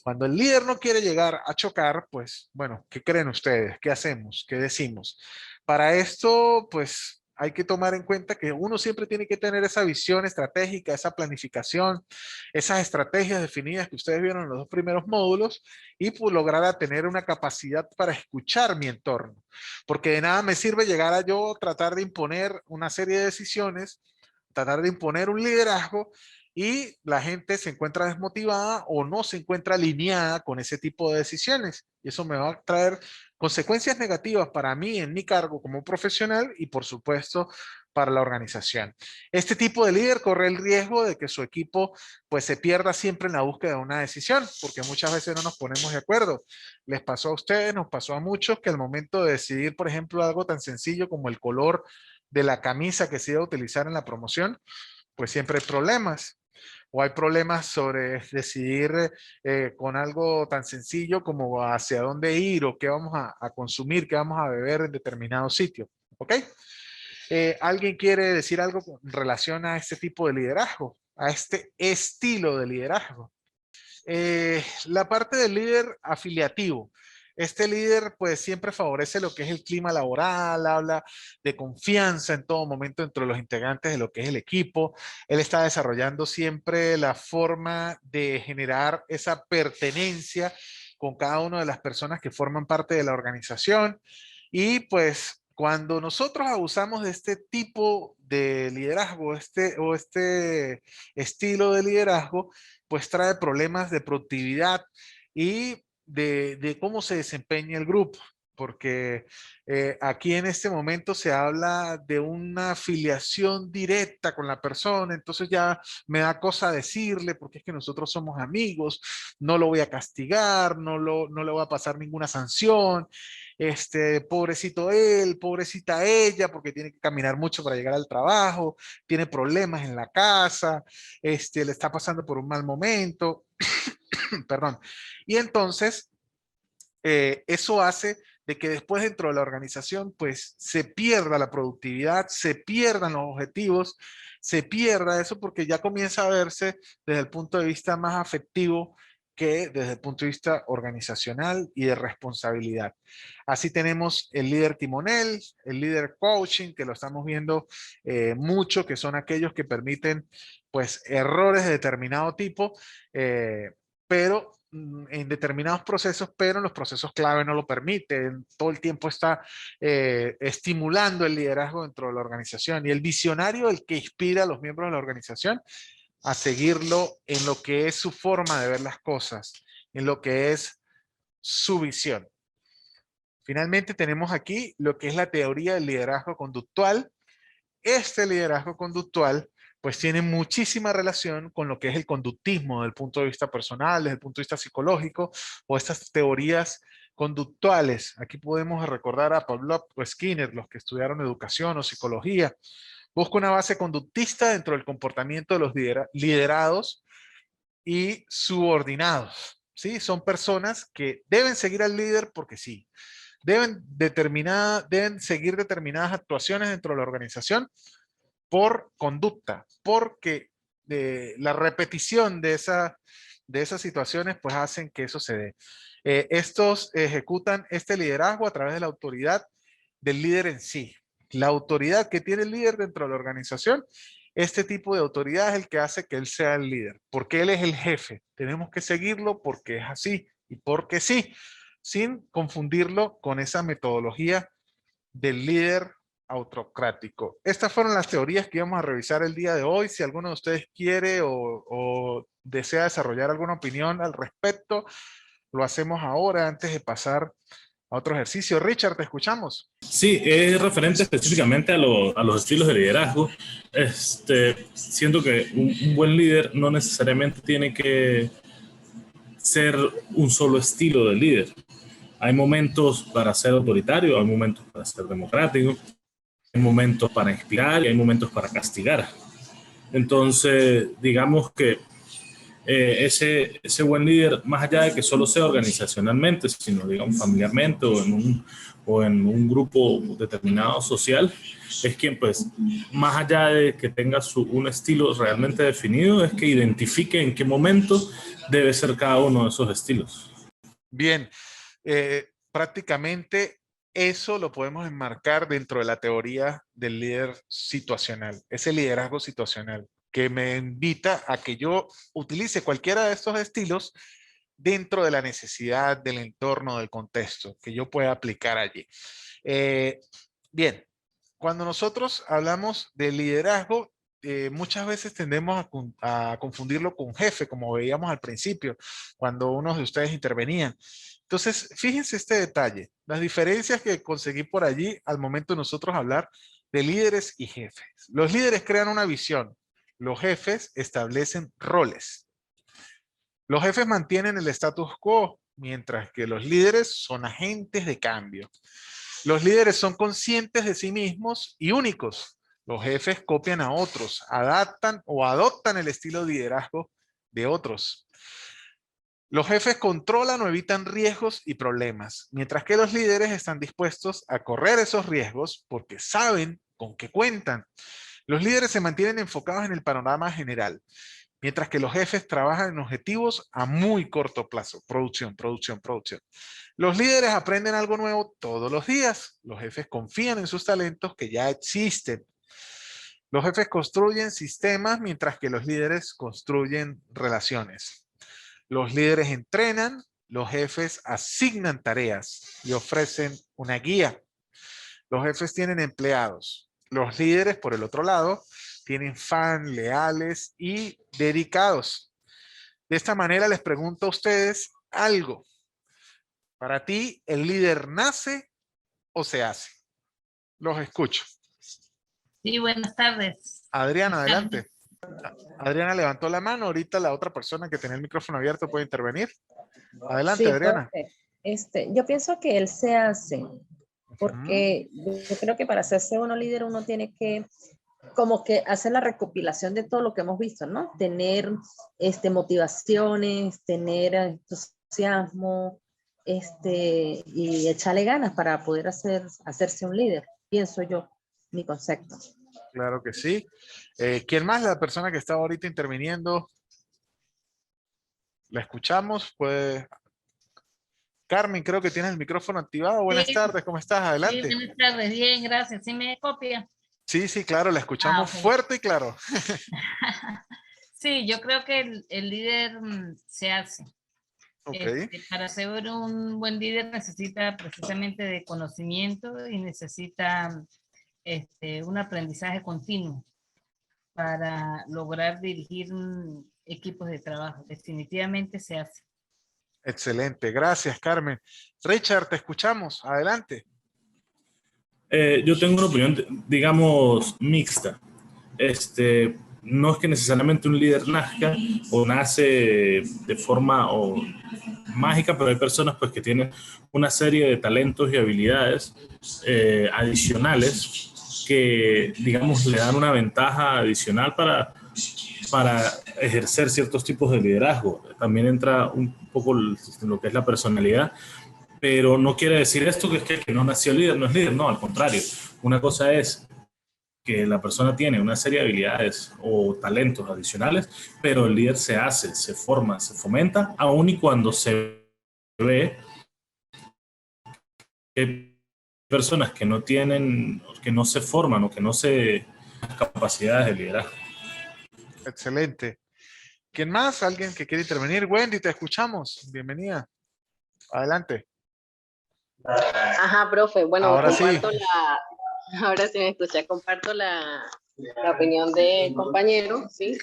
Cuando el líder no quiere llegar a chocar, pues bueno, ¿qué creen ustedes? ¿Qué hacemos? ¿Qué decimos? Para esto, pues hay que tomar en cuenta que uno siempre tiene que tener esa visión estratégica, esa planificación, esas estrategias definidas que ustedes vieron en los dos primeros módulos y pues lograr tener una capacidad para escuchar mi entorno. Porque de nada me sirve llegar a yo tratar de imponer una serie de decisiones, tratar de imponer un liderazgo y la gente se encuentra desmotivada o no se encuentra alineada con ese tipo de decisiones. Y eso me va a traer consecuencias negativas para mí en mi cargo como profesional y por supuesto para la organización. Este tipo de líder corre el riesgo de que su equipo pues se pierda siempre en la búsqueda de una decisión, porque muchas veces no nos ponemos de acuerdo. Les pasó a ustedes, nos pasó a muchos que al momento de decidir, por ejemplo, algo tan sencillo como el color de la camisa que se iba a utilizar en la promoción, pues siempre hay problemas. O hay problemas sobre decidir con algo tan sencillo como hacia dónde ir o qué vamos a consumir, qué vamos a beber en determinado sitio. ¿Ok? ¿Alguien quiere decir algo en relación a este tipo de liderazgo? A este estilo de liderazgo. La parte del líder afiliativo. Este líder pues siempre favorece lo que es el clima laboral, habla de confianza en todo momento entre los integrantes de lo que es el equipo. Él está desarrollando siempre la forma de generar esa pertenencia con cada una de las personas que forman parte de la organización. Y pues cuando nosotros abusamos de este tipo de liderazgo, este estilo de liderazgo, pues trae problemas de productividad y de cómo se desempeña el grupo, porque aquí en este momento se habla de una afiliación directa con la persona, entonces ya me da cosa decirle, porque es que nosotros somos amigos, no lo voy a castigar, no le voy a pasar ninguna sanción, pobrecito él, pobrecita ella, porque tiene que caminar mucho para llegar al trabajo, tiene problemas en la casa, le está pasando por un mal momento, perdón. Y entonces, eso hace de que después dentro de la organización, pues se pierda la productividad, se pierdan los objetivos, se pierda eso porque ya comienza a verse desde el punto de vista más afectivo que desde el punto de vista organizacional y de responsabilidad. Así tenemos el líder timonel, el líder coaching, que lo estamos viendo mucho, que son aquellos que permiten pues errores de determinado tipo, pero en determinados procesos, pero en los procesos clave no lo permiten. Todo el tiempo está estimulando el liderazgo dentro de la organización y el visionario, el que inspira a los miembros de la organización a seguirlo en lo que es su forma de ver las cosas, en lo que es su visión. Finalmente tenemos aquí lo que es la teoría del liderazgo conductual. Este liderazgo conductual pues tiene muchísima relación con lo que es el conductismo desde el punto de vista personal, desde el punto de vista psicológico, o estas teorías conductuales. Aquí podemos recordar a Pavlov o Skinner, los que estudiaron educación o psicología. Busca una base conductista dentro del comportamiento de los liderados y subordinados. ¿Sí? Son personas que deben seguir al líder porque sí. Deben seguir determinadas actuaciones dentro de la organización por conducta, porque la repetición de esas situaciones pues hacen que eso se dé. Estos ejecutan este liderazgo a través de la autoridad del líder en sí. La autoridad que tiene el líder dentro de la organización, este tipo de autoridad es el que hace que él sea el líder, porque él es el jefe. Tenemos que seguirlo porque es así y porque sí, sin confundirlo con esa metodología del líder autocrático. Estas fueron las teorías que íbamos a revisar el día de hoy. Si alguno de ustedes quiere o desea desarrollar alguna opinión al respecto, lo hacemos ahora antes de pasar a otro ejercicio. Richard, te escuchamos. Sí, es referente específicamente a los estilos de liderazgo. Siento que un buen líder no necesariamente tiene que ser un solo estilo de líder. Hay momentos para ser autoritario, hay momentos para ser democrático, hay momentos para inspirar y hay momentos para castigar. Entonces, digamos que ese buen líder, más allá de que solo sea organizacionalmente, sino digamos familiarmente o en un grupo determinado social, es quien pues, más allá de que tenga un estilo realmente definido, es que identifique en qué momento debe ser cada uno de esos estilos. Bien, prácticamente eso lo podemos enmarcar dentro de la teoría del líder situacional, ese liderazgo situacional, que me invita a que yo utilice cualquiera de estos estilos dentro de la necesidad, del entorno, del contexto, que yo pueda aplicar allí. Bien, cuando nosotros hablamos de liderazgo, muchas veces tendemos a confundirlo con jefe, como veíamos al principio, cuando unos de ustedes intervenían. Entonces, fíjense este detalle, las diferencias que conseguí por allí al momento de nosotros hablar de líderes y jefes. Los líderes crean una visión, los jefes establecen roles. Los jefes mantienen el status quo, mientras que los líderes son agentes de cambio. Los líderes son conscientes de sí mismos y únicos. Los jefes copian a otros, adaptan o adoptan el estilo de liderazgo de otros. Los jefes controlan o evitan riesgos y problemas, mientras que los líderes están dispuestos a correr esos riesgos porque saben con qué cuentan. Los líderes se mantienen enfocados en el panorama general, mientras que los jefes trabajan en objetivos a muy corto plazo. Producción, producción, producción. Los líderes aprenden algo nuevo todos los días. Los jefes confían en sus talentos que ya existen. Los jefes construyen sistemas mientras que los líderes construyen relaciones. Los líderes entrenan, los jefes asignan tareas y ofrecen una guía. Los jefes tienen empleados. Los líderes, por el otro lado, tienen fans leales y dedicados. De esta manera les pregunto a ustedes algo. Para ti, ¿el líder nace o se hace? Los escucho. Sí, buenas tardes. Adriana, adelante. Adriana levantó la mano. Ahorita la otra persona que tiene el micrófono abierto puede intervenir. Adelante, Sí, Adriana. yo pienso que él se hace, porque yo creo que para hacerse uno líder uno tiene que como que hacer la recopilación de todo lo que hemos visto, ¿no? Tener motivaciones, tener entusiasmo, y echarle ganas para poder hacerse un líder, pienso yo, mi concepto. Claro que sí. ¿Quién más? La persona que estaba ahorita interviniendo. ¿La escuchamos? Pues Carmen, creo que tienes el micrófono activado. Buenas tardes, ¿cómo estás? Adelante. Sí, buenas tardes, bien, gracias. ¿Sí me copia? Sí, sí, claro, la escuchamos Ok. fuerte y claro. Sí, yo creo que el líder se hace. Ok, Para ser un buen líder necesita precisamente de conocimiento y necesita un aprendizaje continuo para lograr dirigir equipos de trabajo. Definitivamente se hace. excelente. Gracias, Carmen. Richard, te escuchamos. Adelante. Yo tengo una opinión, digamos, mixta. No es que necesariamente un líder nazca o nace de forma mágica, pero hay personas pues, que tienen una serie de talentos y habilidades adicionales que, digamos, le dan una ventaja adicional para ejercer ciertos tipos de liderazgo. También entra un poco lo que es la personalidad, pero no quiere decir esto que es que el que no nació líder no es líder, no, al contrario. Una cosa es que la persona tiene una serie de habilidades o talentos adicionales, pero el líder se hace, se forma, se fomenta, aun y cuando se ve que hay personas que no tienen, que no se forman o que no se capacidades de liderazgo. Excelente. ¿Quién más? ¿Alguien que quiere intervenir? Wendy, te escuchamos. Bienvenida. Adelante. Ajá, profe. Bueno, Ahora comparto sí. ahora sí me escucha, comparto la opinión de compañero, ¿sí?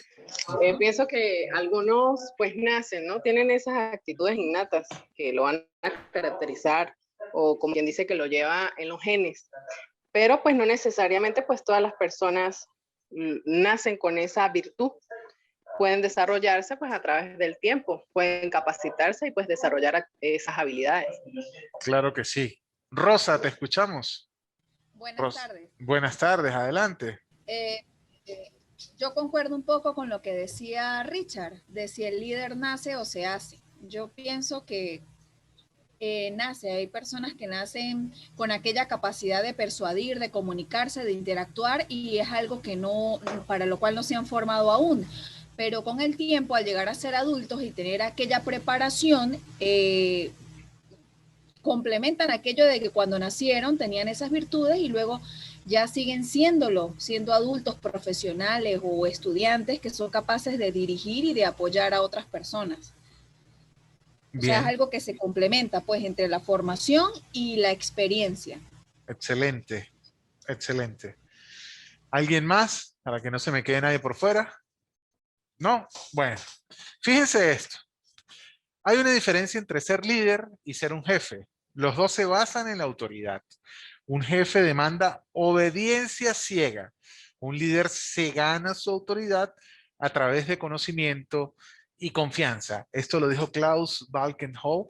Pienso que algunos pues nacen, ¿no? Tienen esas actitudes innatas que lo van a caracterizar o como quien dice que lo lleva en los genes, pero pues no necesariamente pues todas las personas nacen con esa virtud. Pueden desarrollarse pues a través del tiempo, pueden capacitarse y pues desarrollar esas habilidades. Claro que sí. Rosa, te escuchamos. Buenas tardes. Buenas tardes, adelante. Yo concuerdo un poco con lo que decía Richard, de si el líder nace o se hace. Yo pienso que nace, hay personas que nacen con aquella capacidad de persuadir, de comunicarse, de interactuar y es algo que no, para lo cual no se han formado aún. Pero con el tiempo, al llegar a ser adultos y tener aquella preparación, complementan aquello de que cuando nacieron tenían esas virtudes y luego ya siguen siéndolo, siendo adultos profesionales o estudiantes que son capaces de dirigir y de apoyar a otras personas. Bien. O sea, es algo que se complementa pues entre la formación y la experiencia. Excelente, excelente. ¿Alguien más? Para que no se me quede nadie por fuera. ¿No? Bueno, fíjense esto. Hay una diferencia entre ser líder y ser un jefe. Los dos se basan en la autoridad. Un jefe demanda obediencia ciega. Un líder se gana su autoridad a través de conocimiento y confianza. Esto lo dijo Klaus Balkenhol,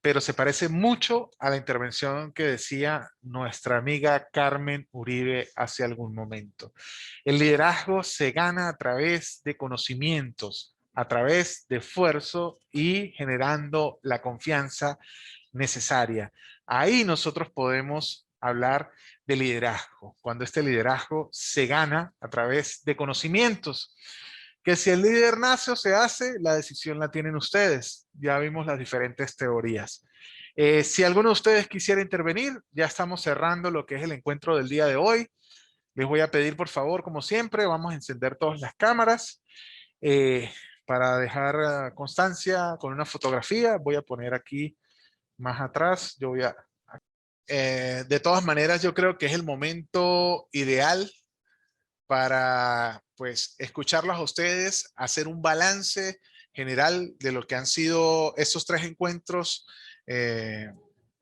pero se parece mucho a la intervención que decía nuestra amiga Carmen Uribe hace algún momento. El liderazgo se gana a través de conocimientos, a través de esfuerzo y generando la confianza necesaria. Ahí nosotros podemos hablar de liderazgo, cuando este liderazgo se gana a través de conocimientos. que si el líder nace o se hace, la decisión la tienen ustedes. Ya vimos las diferentes teorías. Si alguno de ustedes quisiera intervenir, ya estamos cerrando lo que es el encuentro del día de hoy. Les voy a pedir, por favor, como siempre, vamos a encender todas las cámaras para dejar constancia con una fotografía. Voy a poner aquí más atrás. De todas maneras, yo creo que es el momento ideal para, pues, escucharlos a ustedes, hacer un balance general de lo que han sido estos 3 encuentros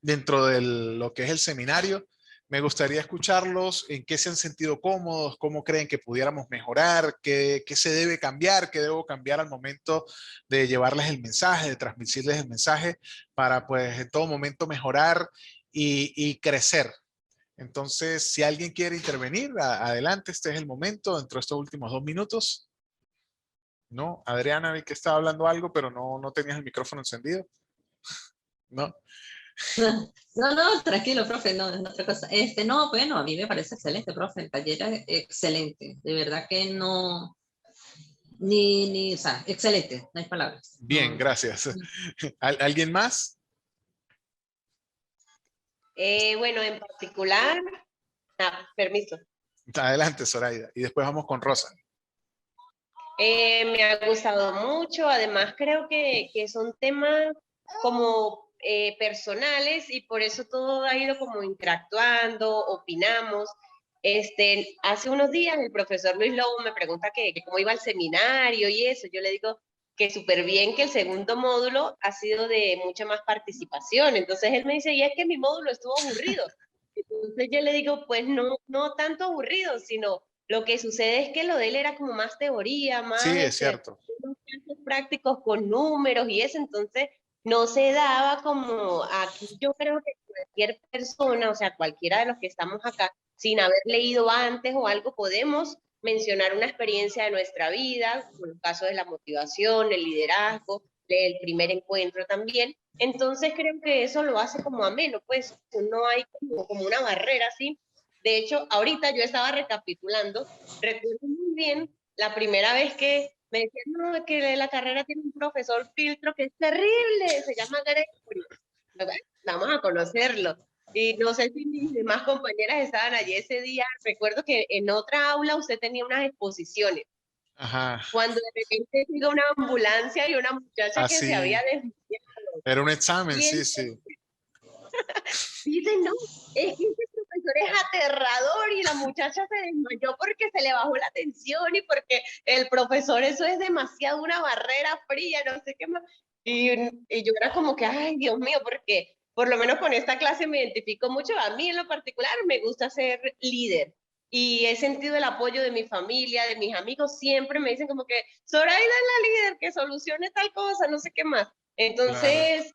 dentro de lo que es el seminario. Me gustaría escucharlos, en qué se han sentido cómodos, cómo creen que pudiéramos mejorar, qué se debe cambiar, qué debo cambiar al momento de llevarles el mensaje, de transmitirles el mensaje, para pues en todo momento mejorar y crecer. Entonces, si alguien quiere intervenir, adelante, este es el momento, dentro de estos últimos 2 minutos. ¿No? Adriana, vi que estaba hablando algo, pero no tenías el micrófono encendido. ¿No? No, tranquilo, profe, no, es otra cosa. No, bueno, a mí me parece excelente, profe, el taller es excelente, de verdad que no, o sea, excelente, no hay palabras. Bien, gracias. ¿Alguien más? Bueno, en particular, permiso. Adelante, Zoraida, y después vamos con Rosa. Me ha gustado mucho, además creo que son temas como personales y por eso todo ha ido como interactuando, opinamos. Hace unos días el profesor Luis Lobo me pregunta que cómo iba el seminario y eso, yo le digo que súper bien, que el segundo módulo ha sido de mucha más participación, entonces él me dice, y es que mi módulo estuvo aburrido. Entonces yo le digo, pues no tanto aburrido, sino lo que sucede es que lo de él era como más teoría, más Sí, es cierto. unos casos prácticos con números y eso, entonces no se daba como aquí. Yo creo que cualquier persona, o sea, cualquiera de los que estamos acá, sin haber leído antes o algo, podemos mencionar una experiencia de nuestra vida, como el caso de la motivación, el liderazgo, el primer encuentro también. Entonces creo que eso lo hace como ameno, pues no hay como una barrera así. De hecho, ahorita yo estaba recapitulando, recuerdo muy bien la primera vez que me decían, no, que la carrera tiene un profesor filtro que es terrible, se llama Gregory. Vamos a conocerlo. Y no sé si mis demás compañeras estaban allí ese día. Recuerdo que en otra aula usted tenía unas exposiciones. Ajá. Cuando de repente llega una ambulancia y una muchacha que se había desmayado. Era un examen, Y sí. Dicen, no, es que ese profesor es aterrador y la muchacha se desmayó porque se le bajó la tensión y porque el profesor, eso es demasiado una barrera fría, no sé qué más. Y yo era como que, ay, Dios mío, porque por lo menos con esta clase me identifico mucho. A mí en lo particular me gusta ser líder y he sentido el apoyo de mi familia, de mis amigos, siempre me dicen como que, Zoraida es la líder, que solucione tal cosa, no sé qué más. Entonces...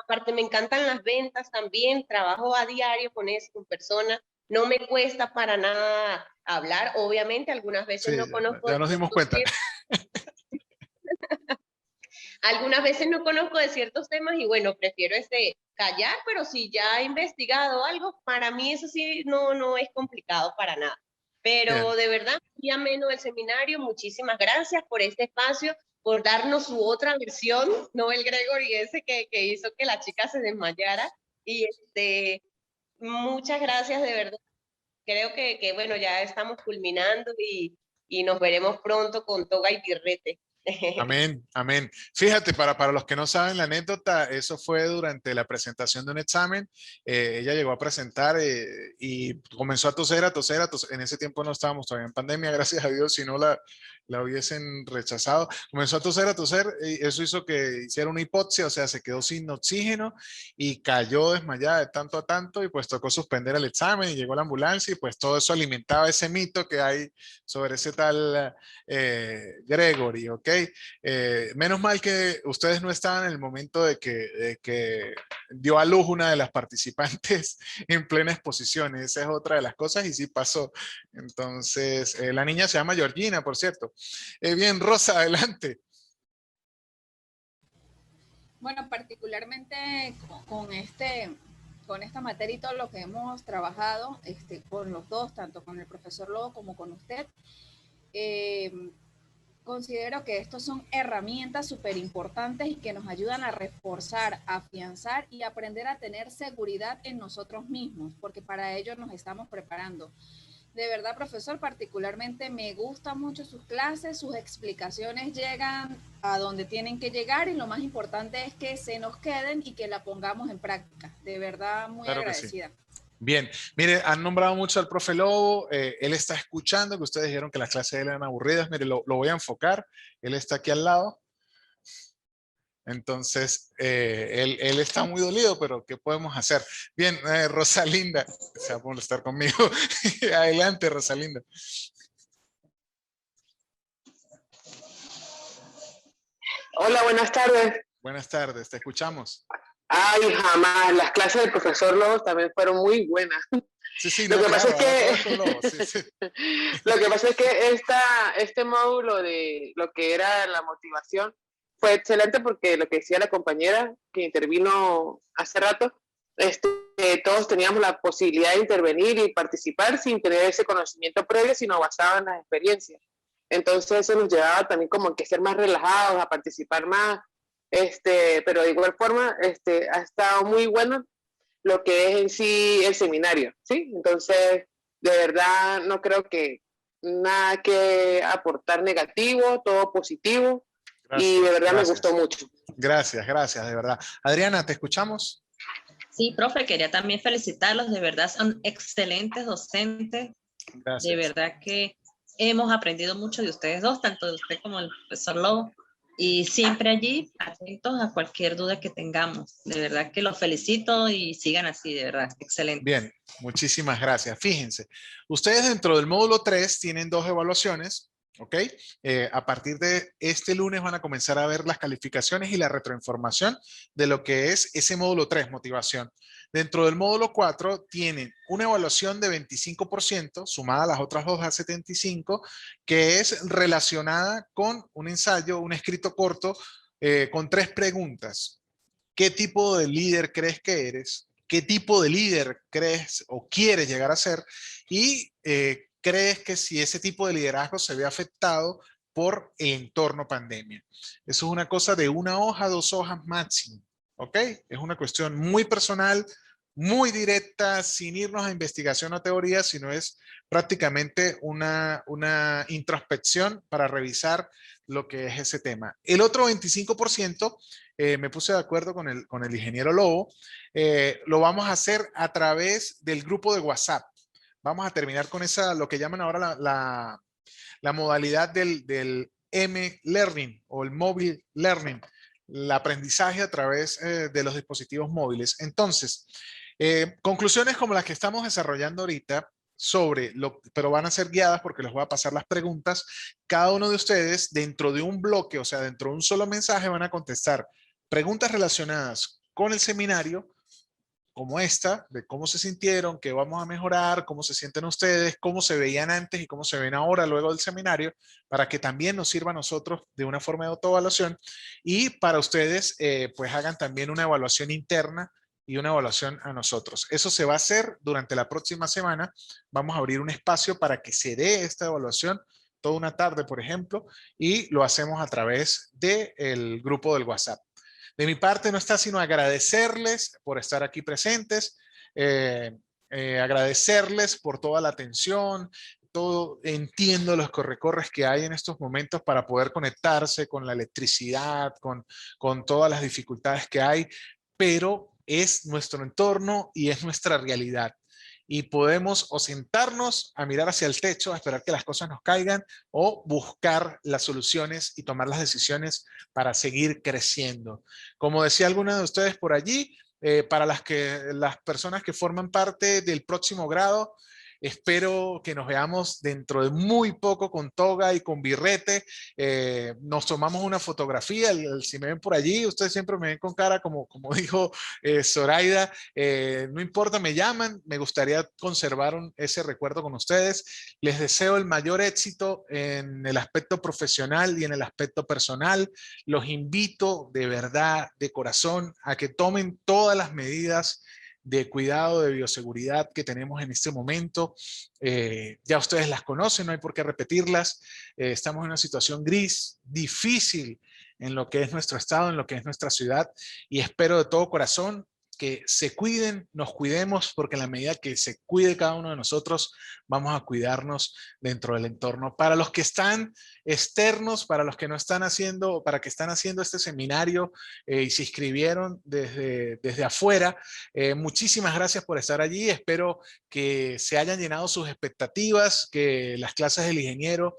aparte me encantan las ventas también, trabajo a diario con eso, con personas, no me cuesta para nada hablar, obviamente algunas veces no conozco. Ya nos dimos cuenta. Algunas veces no conozco de ciertos temas y bueno, prefiero callar, pero si ya he investigado algo, para mí eso sí no es complicado para nada. Pero Bien. de verdad, muy ameno el seminario, muchísimas gracias por este espacio, por darnos su otra versión, no el Gregory ese que hizo que la chica se desmayara. Y muchas gracias de verdad. Creo que bueno, ya estamos culminando y nos veremos pronto con toga y birrete. Amén, amén. Fíjate, para los que no saben la anécdota, eso fue durante la presentación de un examen. Ella llegó a presentar y comenzó a toser. En ese tiempo no estábamos todavía en pandemia, gracias a Dios, si no la hubiesen rechazado. Comenzó a toser y eso hizo que hiciera una hipoxia, o sea, se quedó sin oxígeno y cayó desmayada de tanto a tanto y pues tocó suspender el examen y llegó la ambulancia y pues todo eso alimentaba ese mito que hay sobre ese tal Gregory, ¿ok? Menos mal que ustedes no estaban en el momento de que dio a luz una de las participantes en plena exposición. Esa es otra de las cosas y sí pasó. Entonces, la niña se llama Georgina, por cierto. Bien, Rosa, adelante. Bueno, particularmente con esta materia y todo lo que hemos trabajado con los dos, tanto con el profesor Lobo como con usted, considero que estos son herramientas súper importantes y que nos ayudan a reforzar, afianzar y aprender a tener seguridad en nosotros mismos, porque para ello nos estamos preparando. De verdad, profesor, particularmente me gustan mucho sus clases, sus explicaciones llegan a donde tienen que llegar y lo más importante es que se nos queden y que la pongamos en práctica. De verdad, muy Claro que sí. agradecida. Bien, mire, han nombrado mucho al profe Lobo, él está escuchando que ustedes dijeron que las clases de él eran aburridas, mire, lo voy a enfocar, él está aquí al lado, entonces él está muy dolido, pero ¿qué podemos hacer? Bien, Rosalinda, se va a molestar conmigo, adelante Rosalinda. Hola, buenas tardes. Buenas tardes, te escuchamos. Ay, jamás. Las clases del profesor Lobos también fueron muy buenas. Sí, sí, Lo no, que pasa claro, es que, Lobo, sí, sí. lo que pasa es que este módulo de lo que era la motivación fue excelente porque lo que decía la compañera que intervino hace rato, todos teníamos la posibilidad de intervenir y participar sin tener ese conocimiento previo, sino basado en las experiencias. Entonces eso nos llevaba también como que ser más relajados, a participar más. Pero de igual forma ha estado muy bueno lo que es en sí el seminario, ¿sí? Entonces, de verdad no creo que nada que aportar negativo, todo positivo. Gracias, y de verdad me gustó mucho. Gracias, gracias, de verdad. Adriana, ¿te escuchamos? Sí, profe, quería también felicitarlos, de verdad son excelentes docentes. Gracias. De verdad que hemos aprendido mucho de ustedes dos, tanto de usted como el profesor Lobo. Y siempre allí, atentos a cualquier duda que tengamos. De verdad que los felicito y sigan así, de verdad, excelente. Bien, muchísimas gracias. Fíjense, ustedes dentro del módulo 3 tienen 2 evaluaciones, ¿ok? A partir de este lunes van a comenzar a ver las calificaciones y la retroinformación de lo que es ese módulo 3, motivación. Dentro del módulo 4 tienen una evaluación de 25%, sumada a las otras 2 a 75%, que es relacionada con un ensayo, un escrito corto, con 3 preguntas. ¿Qué tipo de líder crees que eres? ¿Qué tipo de líder crees o quieres llegar a ser? Y crees que si ese tipo de liderazgo se ve afectado por el entorno pandemia. Eso es una cosa de 1 hoja, 2 hojas máximo. ¿Ok? Es una cuestión muy personal, muy directa, sin irnos a investigación o teoría, sino es prácticamente una introspección para revisar lo que es ese tema. El otro 25%, me puse de acuerdo con el ingeniero Lobo, lo vamos a hacer a través del grupo de WhatsApp. Vamos a terminar con esa, lo que llaman ahora la modalidad del M-Learning o el Mobile Learning, el aprendizaje a través de los dispositivos móviles. Entonces, conclusiones como las que estamos desarrollando ahorita, pero van a ser guiadas porque les voy a pasar las preguntas. Cada uno de ustedes dentro de un bloque, o sea, dentro de un solo mensaje van a contestar preguntas relacionadas con el seminario, como esta, de cómo se sintieron, qué vamos a mejorar, cómo se sienten ustedes, cómo se veían antes y cómo se ven ahora luego del seminario, para que también nos sirva a nosotros de una forma de autoevaluación y para ustedes pues hagan también una evaluación interna y una evaluación a nosotros. Eso se va a hacer durante la próxima semana. Vamos a abrir un espacio para que se dé esta evaluación toda una tarde, por ejemplo, y lo hacemos a través del grupo del WhatsApp. De mi parte no está sino agradecerles por estar aquí presentes, agradecerles por toda la atención, entiendo los corre-corres que hay en estos momentos para poder conectarse con la electricidad, con todas las dificultades que hay, pero es nuestro entorno y es nuestra realidad. Y podemos o sentarnos a mirar hacia el techo, a esperar que las cosas nos caigan, o buscar las soluciones y tomar las decisiones para seguir creciendo. Como decía alguna de ustedes por allí, para las personas que forman parte del próximo grado, espero que nos veamos dentro de muy poco con toga y con birrete. Nos tomamos una fotografía. Si me ven por allí, ustedes siempre me ven con cara como dijo Zoraida. No importa, me llaman. Me gustaría conservar ese recuerdo con ustedes. Les deseo el mayor éxito en el aspecto profesional y en el aspecto personal. Los invito de verdad, de corazón, a que tomen todas las medidas de cuidado, de bioseguridad que tenemos en este momento. Ya ustedes las conocen, no hay por qué repetirlas. Estamos en una situación gris, difícil en lo que es nuestro estado, en lo que es nuestra ciudad, y espero de todo corazón que se cuiden, nos cuidemos, porque en la medida que se cuide cada uno de nosotros, vamos a cuidarnos dentro del entorno. Para los que están externos, para los que no están haciendo, para que están haciendo este seminario y se inscribieron desde afuera, muchísimas gracias por estar allí. Espero que se hayan llenado sus expectativas, que las clases del ingeniero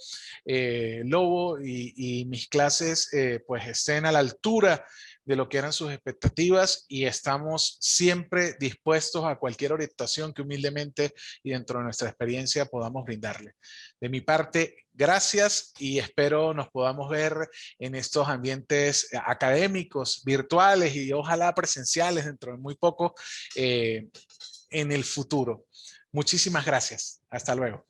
Lobo y mis clases pues estén a la altura de lo que eran sus expectativas, y estamos siempre dispuestos a cualquier orientación que humildemente y dentro de nuestra experiencia podamos brindarle. De mi parte, gracias, y espero nos podamos ver en estos ambientes académicos, virtuales y ojalá presenciales dentro de muy poco en el futuro. Muchísimas gracias. Hasta luego.